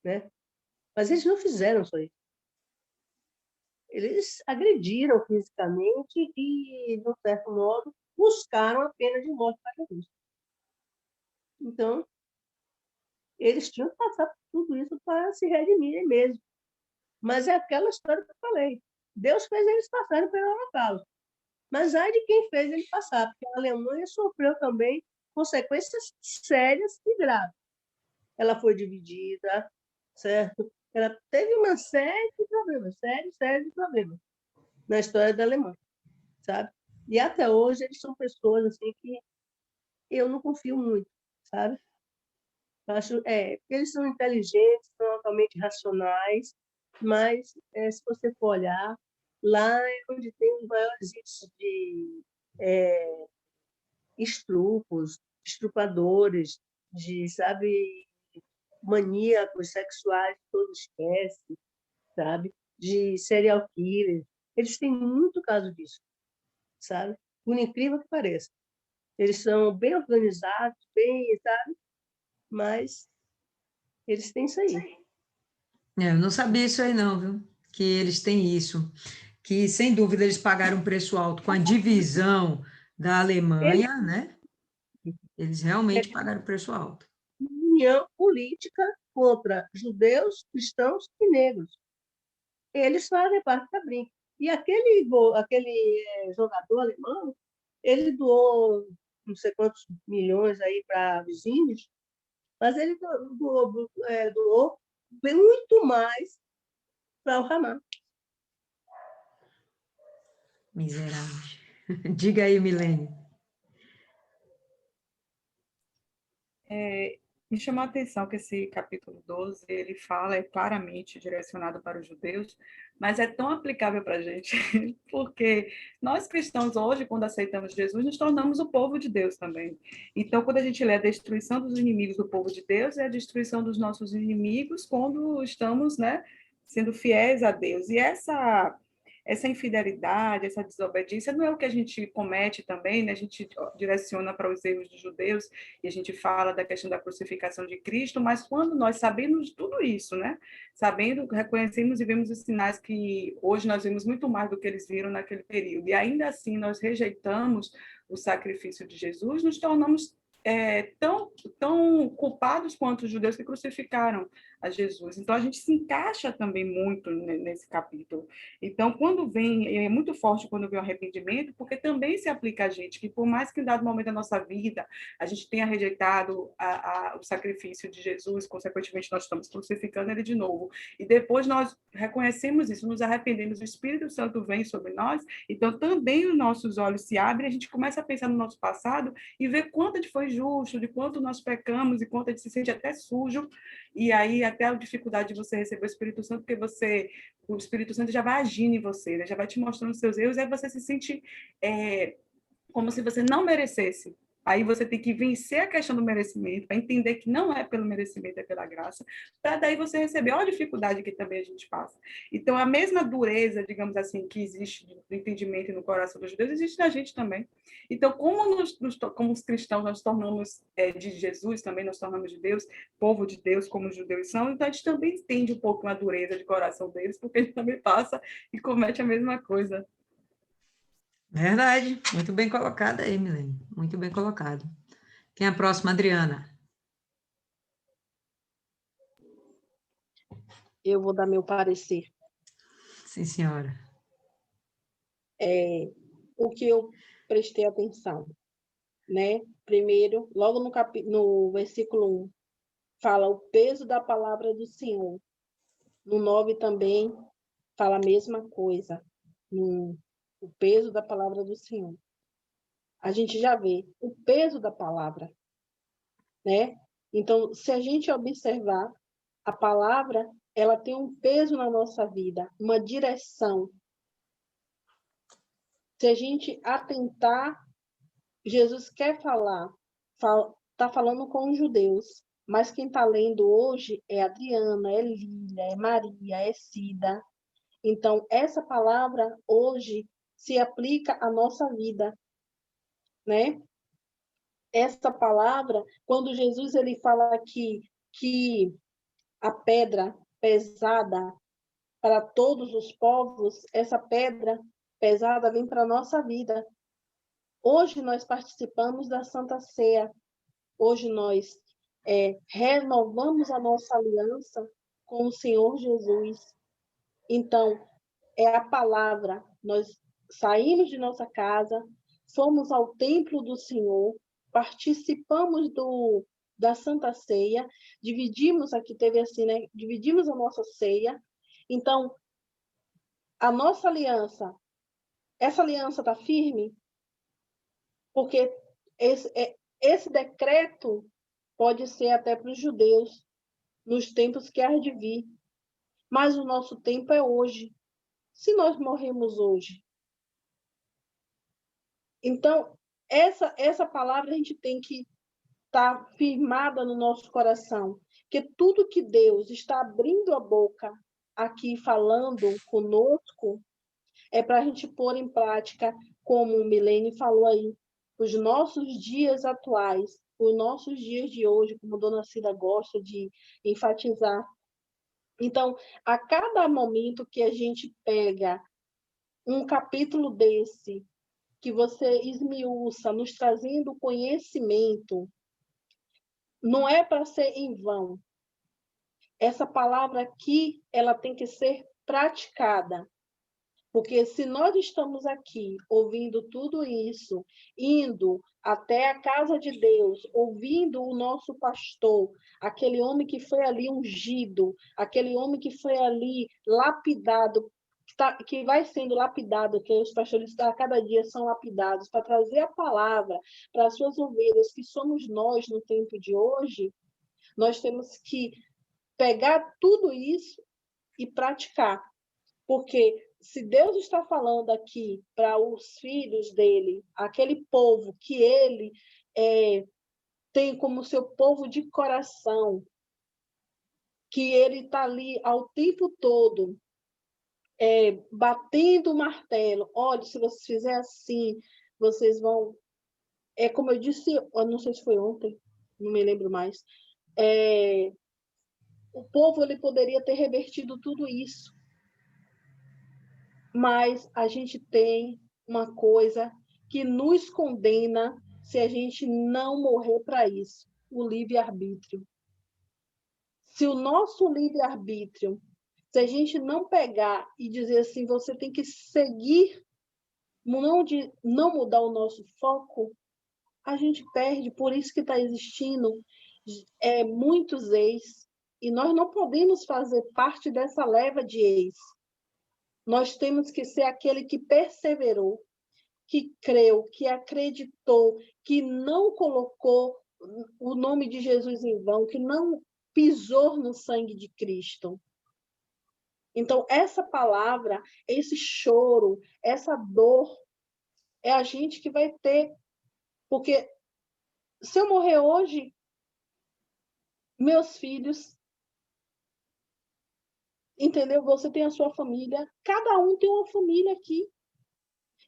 né? Mas eles não fizeram só isso. Eles agrediram fisicamente e, de um certo modo, buscaram a pena de morte para Jesus. Então, eles tinham que passar por tudo isso para se redimirem mesmo. Mas é aquela história que eu falei. Deus fez eles passarem pelo Holocausto. Mas ai de quem fez ele passar, porque a Alemanha sofreu também consequências sérias e graves. Ela foi dividida, certo? Ela teve uma série de problemas, série de problemas na história da Alemanha, sabe? E até hoje eles são pessoas assim que eu não confio muito, sabe? Eu acho, porque eles são inteligentes, são altamente racionais, mas se você for olhar, lá é onde tem os maiores índices de estrupos, estrupadores, de, sabe, maníacos sexuais, todo esquece, sabe? De serial killers. Eles têm muito caso disso, sabe? Por incrível que pareça. Eles são bem organizados, bem, sabe? Mas eles têm isso aí. Eu não sabia isso aí não, viu? Que eles têm isso. Que, sem dúvida, eles pagaram um preço alto com a divisão da Eles Alemanha, né? Eles realmente têm pagaram preço alto. união política contra judeus, cristãos e negros. Eles fazem parte da brinca. E aquele jogador alemão, ele doou não sei quantos milhões aí para vizinhos, mas ele doou muito mais para o Hamas. Miserável. Diga aí, Milene. Me chamou a atenção que esse capítulo 12, ele fala, é claramente direcionado para os judeus, mas é tão aplicável para a gente, porque nós cristãos hoje, quando aceitamos Jesus, nos tornamos o povo de Deus também. Então, quando a gente lê a destruição dos inimigos do povo de Deus, é a destruição dos nossos inimigos quando estamos, né, sendo fiéis a Deus. E essa infidelidade, essa desobediência, não é o que a gente comete também, né? A gente direciona para os erros dos judeus e a gente fala da questão da crucificação de Cristo, mas quando nós sabemos de tudo isso, né? Sabendo, reconhecemos e vemos os sinais que hoje nós vemos muito mais do que eles viram naquele período, e ainda assim nós rejeitamos o sacrifício de Jesus, nos tornamos tão culpados quanto os judeus que crucificaram a Jesus. Então, a gente se encaixa também muito nesse capítulo. Então, quando vem, é muito forte quando vem o arrependimento, porque também se aplica a gente, que por mais que em dado momento da nossa vida a gente tenha rejeitado o sacrifício de Jesus, consequentemente nós estamos crucificando ele de novo, e depois nós reconhecemos isso, nos arrependemos, o Espírito Santo vem sobre nós, então também os nossos olhos se abrem, a gente começa a pensar no nosso passado e ver quanto a gente foi justo, de quanto nós pecamos e quanto a gente se sente até sujo, e aí até a dificuldade de você receber o Espírito Santo, porque o Espírito Santo já vai agindo em você, né? Já vai te mostrando os seus erros, e aí você se sente como se você não merecesse. Aí você tem que vencer a questão do merecimento, para entender que não é pelo merecimento, é pela graça, para daí você receber. Olha a dificuldade que também a gente passa. Então, a mesma dureza, digamos assim, que existe no entendimento e no coração dos judeus, existe na gente também. Então, como os cristãos nós tornamos de Jesus, também nós tornamos de Deus, povo de Deus, como os judeus são, então a gente também entende um pouco a dureza de coração deles, porque a gente também passa e comete a mesma coisa. Verdade. Muito bem colocada aí, Milene. Muito bem colocado. Quem é a próxima, Adriana? Eu vou dar meu parecer. Sim, senhora. O que eu prestei atenção, né? Primeiro, logo no versículo 1, fala o peso da palavra do Senhor. No 9 também fala a mesma coisa, o peso da palavra do Senhor. A gente já vê o peso da palavra, né? Então, se a gente observar, a palavra, ela tem um peso na nossa vida, uma direção. Se a gente atentar, Jesus quer falar, está falando com os judeus, mas quem está lendo hoje é Adriana, é Lília, é Maria, é Cida. Então, essa palavra hoje se aplica à nossa vida, né? Essa palavra, quando Jesus ele fala aqui que a pedra pesada para todos os povos, essa pedra pesada vem para a nossa vida. Hoje nós participamos da Santa Ceia. Hoje nós renovamos a nossa aliança com o Senhor Jesus. Então, é a palavra. Nós saímos de nossa casa, fomos ao templo do Senhor, participamos da Santa Ceia, dividimos, aqui teve assim, né? Dividimos a nossa ceia. Então, a nossa aliança, essa aliança está firme? Porque esse decreto pode ser até para os judeus, nos tempos que há de vir. Mas o nosso tempo é hoje. Se nós morremos hoje. Então, essa palavra a gente tem que estar firmada no nosso coração. Que tudo que Deus está abrindo a boca aqui, falando conosco, é para a gente pôr em prática, como o Milene falou aí, os nossos dias atuais, os nossos dias de hoje, como a Dona Cida gosta de enfatizar. Então, a cada momento que a gente pega um capítulo desse, que você esmiuça, nos trazendo conhecimento, não é para ser em vão. Essa palavra aqui, ela tem que ser praticada. Porque se nós estamos aqui ouvindo tudo isso, indo até a casa de Deus, ouvindo o nosso pastor, aquele homem que foi ali ungido, aquele homem que foi ali lapidado, que vai sendo lapidado, que os pastores a cada dia são lapidados, para trazer a palavra para as suas ovelhas, que somos nós no tempo de hoje, nós temos que pegar tudo isso e praticar. Porque se Deus está falando aqui para os filhos dele, aquele povo que ele tem como seu povo de coração, que ele está ali ao tempo todo batendo o martelo, olha, se vocês fizerem assim, vocês vão... como eu disse, eu não sei se foi ontem, não me lembro mais, o povo ele poderia ter revertido tudo isso. Mas a gente tem uma coisa que nos condena se a gente não morrer para isso, o livre-arbítrio. Se o nosso livre-arbítrio, se a gente não pegar e dizer assim, você tem que seguir, não mudar o nosso foco, a gente perde. Por isso que está existindo muitos ex, e nós não podemos fazer parte dessa leva de ex. Nós temos que ser aquele que perseverou, que creu, que acreditou, que não colocou o nome de Jesus em vão, que não pisou no sangue de Cristo. Então, essa palavra, esse choro, essa dor, é a gente que vai ter. Porque se eu morrer hoje, meus filhos, entendeu? Você tem a sua família, cada um tem uma família aqui.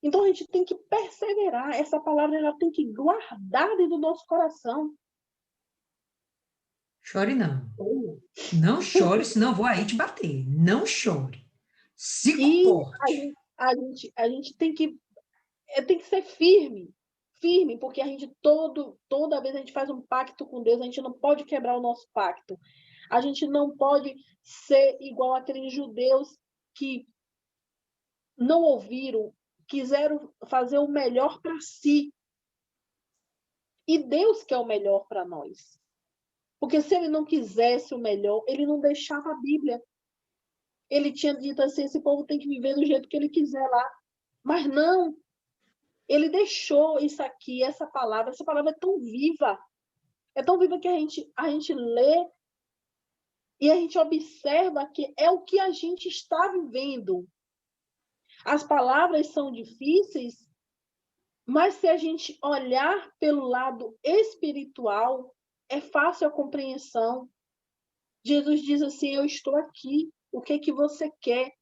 Então, a gente tem que perseverar. Essa palavra ela tem que guardar dentro do nosso coração. Chore não. Não chore, senão eu vou aí te bater. Não chore. Se comporte. A gente tem que ser firme. Firme, porque a gente toda vez a gente faz um pacto com Deus, a gente não pode quebrar o nosso pacto. A gente não pode ser igual aqueles judeus que não ouviram, quiseram fazer o melhor para si. E Deus quer o melhor para nós. Porque se ele não quisesse o melhor, ele não deixava a Bíblia. Ele tinha dito assim, esse povo tem que viver do jeito que ele quiser lá. Mas não. Ele deixou isso aqui, essa palavra é tão viva. É tão viva que a gente lê e a gente observa que é o que a gente está vivendo. As palavras são difíceis, mas se a gente olhar pelo lado espiritual, é fácil a compreensão. Jesus diz assim, eu estou aqui, o que você quer?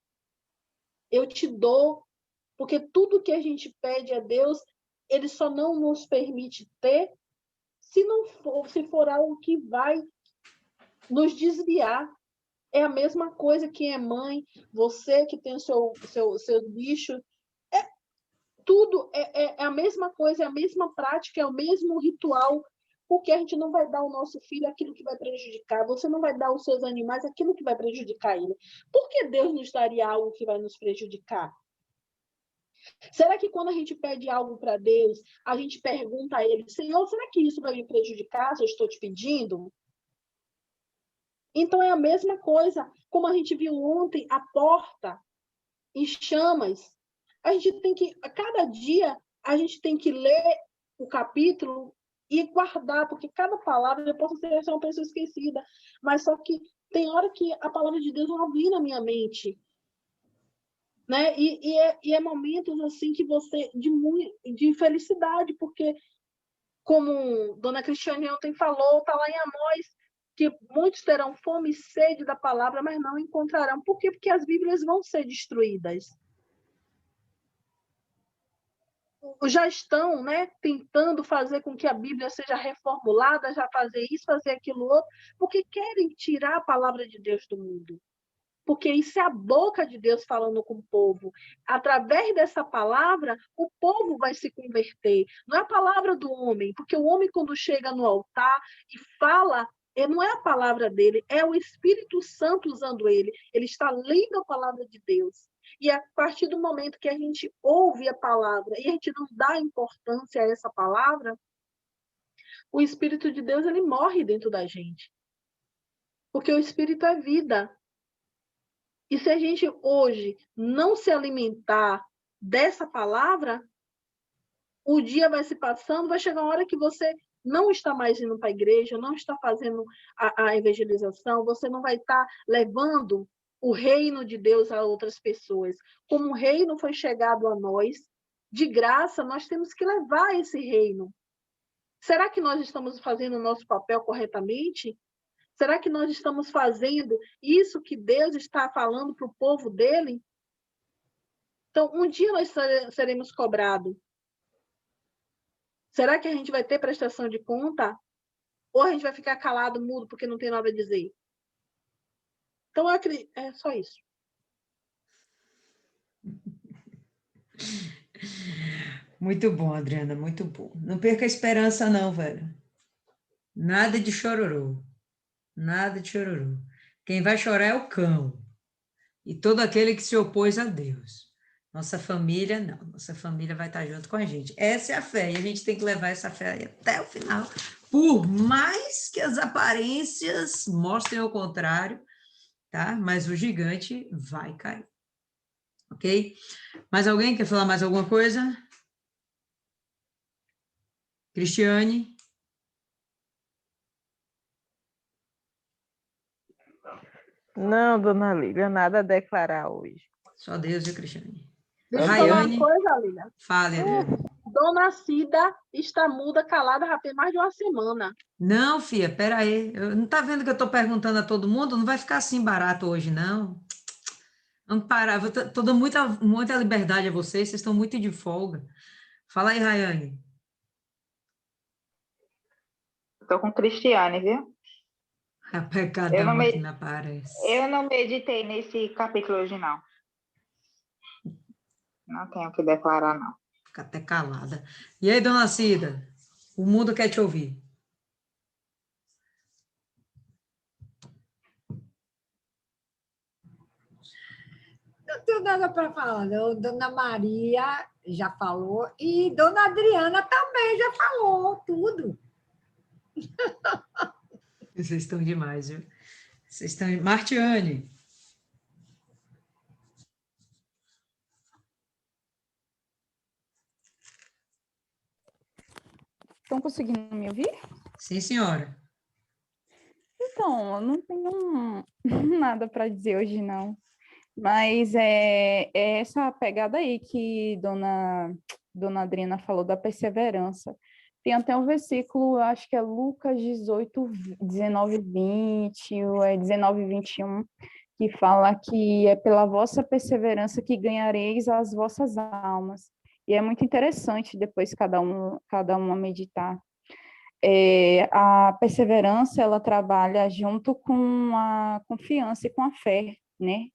Eu te dou, porque tudo que a gente pede a Deus, ele só não nos permite ter se for algo que vai nos desviar. É a mesma coisa quem é mãe, você que tem o seu bicho, tudo é a mesma coisa, é a mesma prática, é o mesmo ritual. Porque a gente não vai dar ao nosso filho aquilo que vai prejudicar. Você não vai dar aos seus animais aquilo que vai prejudicar ele. Por que Deus nos daria algo que vai nos prejudicar? Será que quando a gente pede algo para Deus, a gente pergunta a Ele, Senhor, será que isso vai me prejudicar se eu estou te pedindo? Então é a mesma coisa, como a gente viu ontem, a porta em chamas. A gente tem que, a cada dia, a gente tem que ler o capítulo e guardar, porque cada palavra eu posso ser uma pessoa esquecida, mas só que tem hora que a palavra de Deus não vem na minha mente, né? E é momentos assim que você de felicidade, porque como Dona Cristiane ontem falou, está lá em Amós, que muitos terão fome e sede da palavra, mas não encontrarão. Por quê? Porque as Bíblias vão ser destruídas. Já estão, né, tentando fazer com que a Bíblia seja reformulada, já fazer isso, fazer aquilo outro, porque querem tirar a palavra de Deus do mundo. Porque isso é a boca de Deus falando com o povo. Através dessa palavra, o povo vai se converter. Não é a palavra do homem, porque o homem, quando chega no altar e fala, não é a palavra dele, é o Espírito Santo usando ele. Ele está lendo a palavra de Deus. E a partir do momento que a gente ouve a palavra e a gente não dá importância a essa palavra, o Espírito de Deus ele morre dentro da gente. Porque o Espírito é vida. E se a gente hoje não se alimentar dessa palavra, o dia vai se passando, vai chegar uma hora que você não está mais indo para a igreja, não está fazendo a evangelização, você não vai estar levando o reino de Deus a outras pessoas. Como o reino foi chegado a nós, de graça, nós temos que levar esse reino. Será que nós estamos fazendo o nosso papel corretamente? Será que nós estamos fazendo isso que Deus está falando para o povo dele? Então, um dia nós seremos cobrados. Será que a gente vai ter prestação de conta? Ou a gente vai ficar calado, mudo, porque não tem nada a dizer? Então, eu acredito, é só isso. Muito bom, Adriana, muito bom. Não perca a esperança não, velho. Nada de chororô. Nada de chororô. Quem vai chorar é o cão. E todo aquele que se opôs a Deus. Nossa família, não. Nossa família vai estar junto com a gente. Essa é a fé. E a gente tem que levar essa fé aí até o final. Por mais que as aparências mostrem o contrário, tá? Mas o gigante vai cair. Ok? Mais alguém quer falar mais alguma coisa? Cristiane? Não, dona Lília, nada a declarar hoje. Só Deus e Cristiane. Deixa eu falar Raiane? uma coisa, Lília. Fale, Adriana. Dona Cida está muda, calada, já tem mais de uma semana. Não, filha, peraí. Não tá vendo que eu estou perguntando a todo mundo? Não vai ficar assim barato hoje, não. Vamos parar. Estou dando muita liberdade a vocês estão muito de folga. Fala aí, Raiane. Estou com Cristiane, viu? Rapaz, cada uma que me aparece. Eu não meditei nesse capítulo hoje, não. Não tenho o que declarar, não. Fica até calada. E aí, dona Cida? O mundo quer te ouvir. Não tenho nada para falar, não. Dona Maria já falou e Dona Adriana também já falou tudo. Vocês estão demais, viu? Vocês estão... Martiane. Estão conseguindo me ouvir? Sim, senhora. Então, eu não tenho nada para dizer hoje, não. Mas é essa pegada aí que Dona Adriana falou da perseverança. Tem até um versículo, acho que é Lucas 18, 19, 20, ou é 19, 21, que fala que é pela vossa perseverança que ganhareis as vossas almas. E é muito interessante depois cada uma meditar. A perseverança, ela trabalha junto com a confiança e com a fé, né?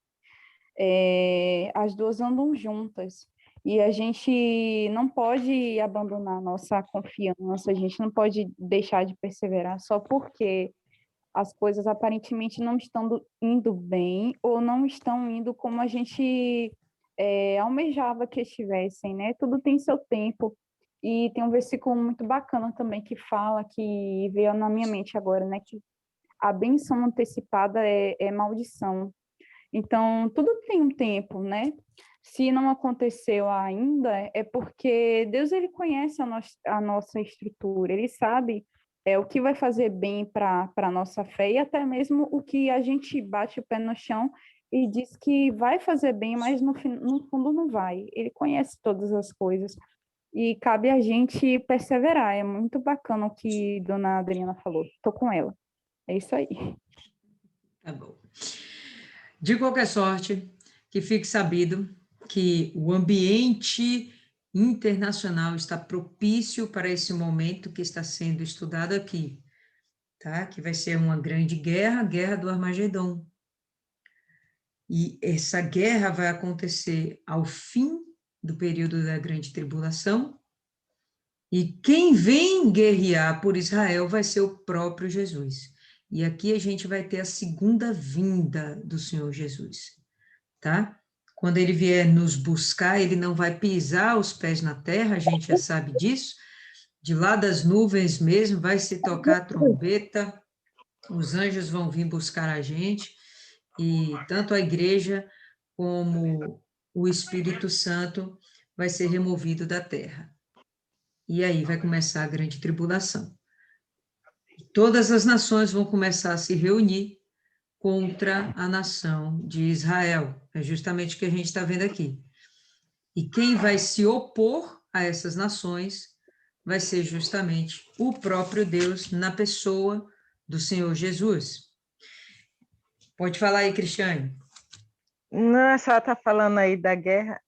As duas andam juntas. E a gente não pode abandonar a nossa confiança, a gente não pode deixar de perseverar só porque as coisas aparentemente não estão indo bem ou não estão indo como a gente almejava que estivessem, né? Tudo tem seu tempo. E tem um versículo muito bacana também que fala, que veio na minha mente agora, né? Que a bênção antecipada é maldição. Então, tudo tem um tempo, né? Se não aconteceu ainda, é porque Deus, ele conhece a nossa estrutura, ele sabe o que vai fazer bem para a nossa fé e até mesmo o que a gente bate o pé no chão e diz que vai fazer bem, mas no fundo não vai. Ele conhece todas as coisas e cabe a gente perseverar. É muito bacana o que Dona Adriana falou. Estou com ela. É isso aí. Tá bom. De qualquer sorte, que fique sabido que o ambiente internacional está propício para esse momento que está sendo estudado aqui, tá? Que vai ser uma grande guerra, a guerra do Armagedon. E essa guerra vai acontecer ao fim do período da grande tribulação, e quem vem guerrear por Israel vai ser o próprio Jesus. E aqui a gente vai ter a segunda vinda do Senhor Jesus, tá? Quando ele vier nos buscar, ele não vai pisar os pés na terra, a gente já sabe disso. De lá das nuvens mesmo, vai se tocar a trombeta, os anjos vão vir buscar a gente, e tanto a igreja como o Espírito Santo vai ser removido da terra. E aí vai começar a grande tribulação. Todas as nações vão começar a se reunir contra a nação de Israel. É justamente o que a gente está vendo aqui. E quem vai se opor a essas nações vai ser justamente o próprio Deus na pessoa do Senhor Jesus. Pode falar aí, Cristiane. Não, a senhora está falando aí da guerra.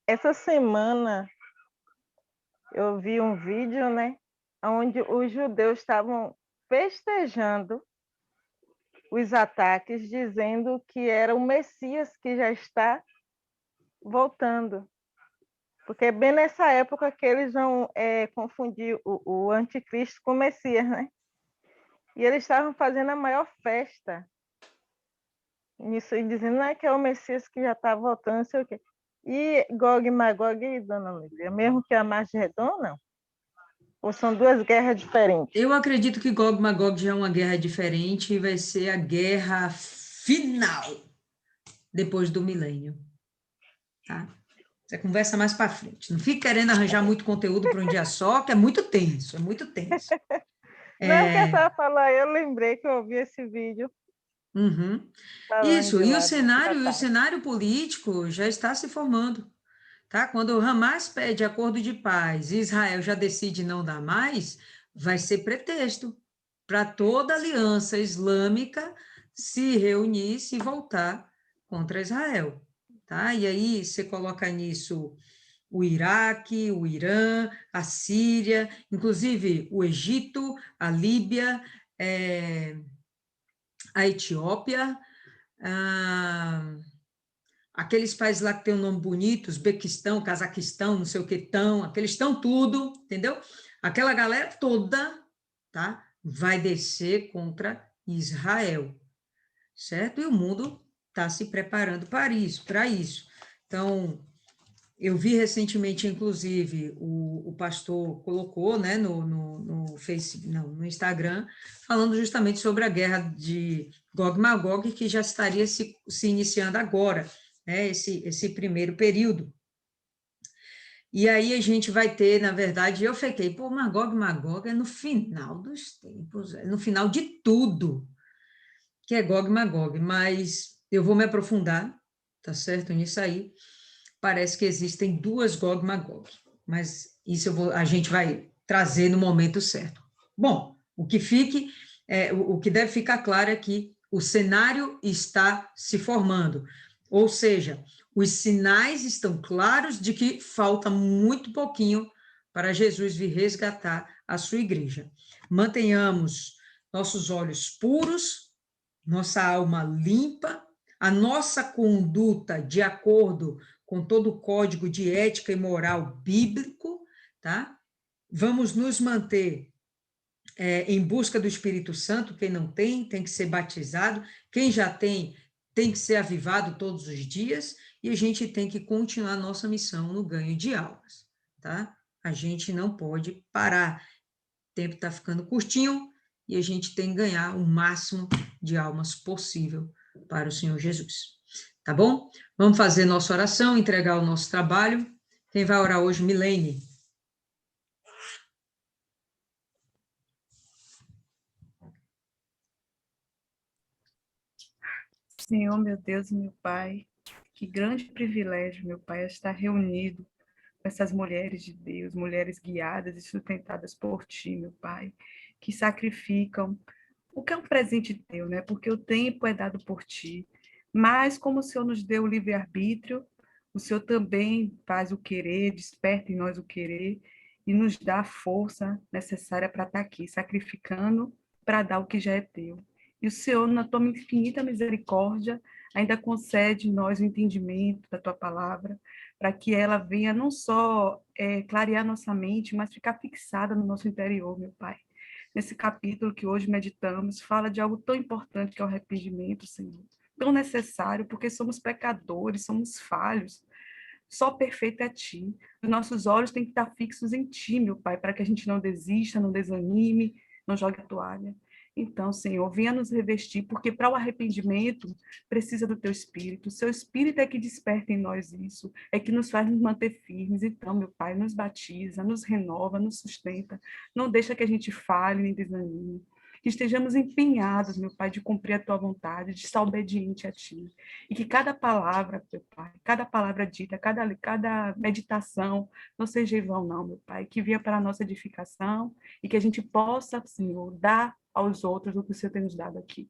Essa semana eu vi um vídeo, né, onde os judeus estavam festejando os ataques, dizendo que era o Messias que já está voltando. Porque é bem nessa época que eles vão confundir o anticristo com o Messias, né? E eles estavam fazendo a maior festa nisso, e dizendo que é o Messias que já está voltando, não sei o quê. E Gog e Magog, dona Lívia, mesmo que a Armagedon, não? Ou são duas guerras diferentes? Eu acredito que Gog e Magog já é uma guerra diferente e vai ser a guerra final depois do milênio. Tá? Você conversa mais para frente. Não fique querendo arranjar muito conteúdo para um dia só, que é muito tenso, é muito tenso. Não, que a senhora falou aí, eu lembrei que eu ouvi esse vídeo. Uhum. Isso, e o cenário político já está se formando. Tá? Quando o Hamas pede acordo de paz e Israel já decide não dar mais, vai ser pretexto para toda a aliança islâmica se reunir, se voltar contra Israel. Tá? E aí você coloca nisso o Iraque, o Irã, a Síria, inclusive o Egito, a Líbia, a Etiópia, aqueles países lá que tem um nome bonito, Uzbequistão, Cazaquistão, não sei o que tão, aqueles estão tudo, entendeu? Aquela galera toda, tá? Vai descer contra Israel, certo? E o mundo está se preparando para isso. Então, eu vi recentemente, inclusive, o pastor colocou, né, no Facebook, não, no Instagram, falando justamente sobre a guerra de Gog e Magog, que já estaria se iniciando agora, né, esse primeiro período. E aí a gente vai ter, na verdade, eu fiquei, Magog e Magog é no final dos tempos, é no final de tudo, que é Gog e Magog, mas eu vou me aprofundar, tá certo, nisso aí. Parece que existem duas Gog e Magog, mas isso a gente vai trazer no momento certo. Bom, o que deve ficar claro é que o cenário está se formando, ou seja, os sinais estão claros de que falta muito pouquinho para Jesus vir resgatar a sua igreja. Mantenhamos nossos olhos puros, nossa alma limpa, a nossa conduta de acordo com todo o código de ética e moral bíblico, tá? Vamos nos manter em busca do Espírito Santo. Quem não tem que ser batizado. Quem já tem que ser avivado todos os dias. E a gente tem que continuar a nossa missão no ganho de almas, tá? A gente não pode parar. O tempo está ficando curtinho e a gente tem que ganhar o máximo de almas possível para o Senhor Jesus. Tá bom? Vamos fazer nossa oração, entregar o nosso trabalho. Quem vai orar hoje? Milene. Senhor, meu Deus e meu Pai, que grande privilégio, meu Pai, estar reunido com essas mulheres de Deus, mulheres guiadas e sustentadas por Ti, meu Pai, que sacrificam o que é um presente teu, né? Porque o tempo é dado por Ti, mas como o Senhor nos deu o livre-arbítrio, o Senhor também faz o querer, desperta em nós o querer e nos dá a força necessária para estar aqui, sacrificando para dar o que já é teu. E o Senhor, na tua infinita misericórdia, ainda concede nós o entendimento da tua palavra, para que ela venha não só clarear nossa mente, mas ficar fixada no nosso interior, meu Pai. Nesse capítulo que hoje meditamos, fala de algo tão importante que é o arrependimento, Senhor. Tão necessário, porque somos pecadores, somos falhos. Só perfeito é Ti. Os nossos olhos têm que estar fixos em Ti, meu Pai, para que a gente não desista, não desanime, não jogue a toalha. Então, Senhor, venha nos revestir, porque para o arrependimento precisa do Teu Espírito. O Seu Espírito é que desperta em nós isso, é que nos faz nos manter firmes. Então, meu Pai, nos batiza, nos renova, nos sustenta. Não deixa que a gente falhe nem desanime. Que estejamos empenhados, meu Pai, de cumprir a Tua vontade, de estar obediente a Ti. E que cada palavra, meu Pai, cada palavra dita, cada meditação, não seja em vão, não, meu Pai. Que venha para a nossa edificação e que a gente possa, Senhor, dar aos outros o que o Senhor tem nos dado aqui.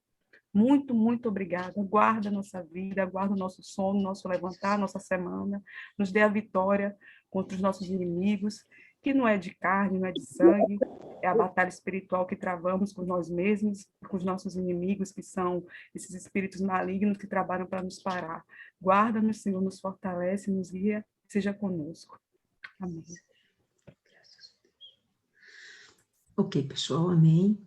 Muito, muito obrigada. Guarda a nossa vida, guarda o nosso sono, nosso levantar, nossa semana. Nos dê a vitória contra os nossos inimigos, que não é de carne, não é de sangue, é a batalha espiritual que travamos com nós mesmos, com os nossos inimigos, que são esses espíritos malignos que trabalham para nos parar. Guarda-nos, Senhor, nos fortalece, nos guia, seja conosco. Amém. Ok, pessoal, amém.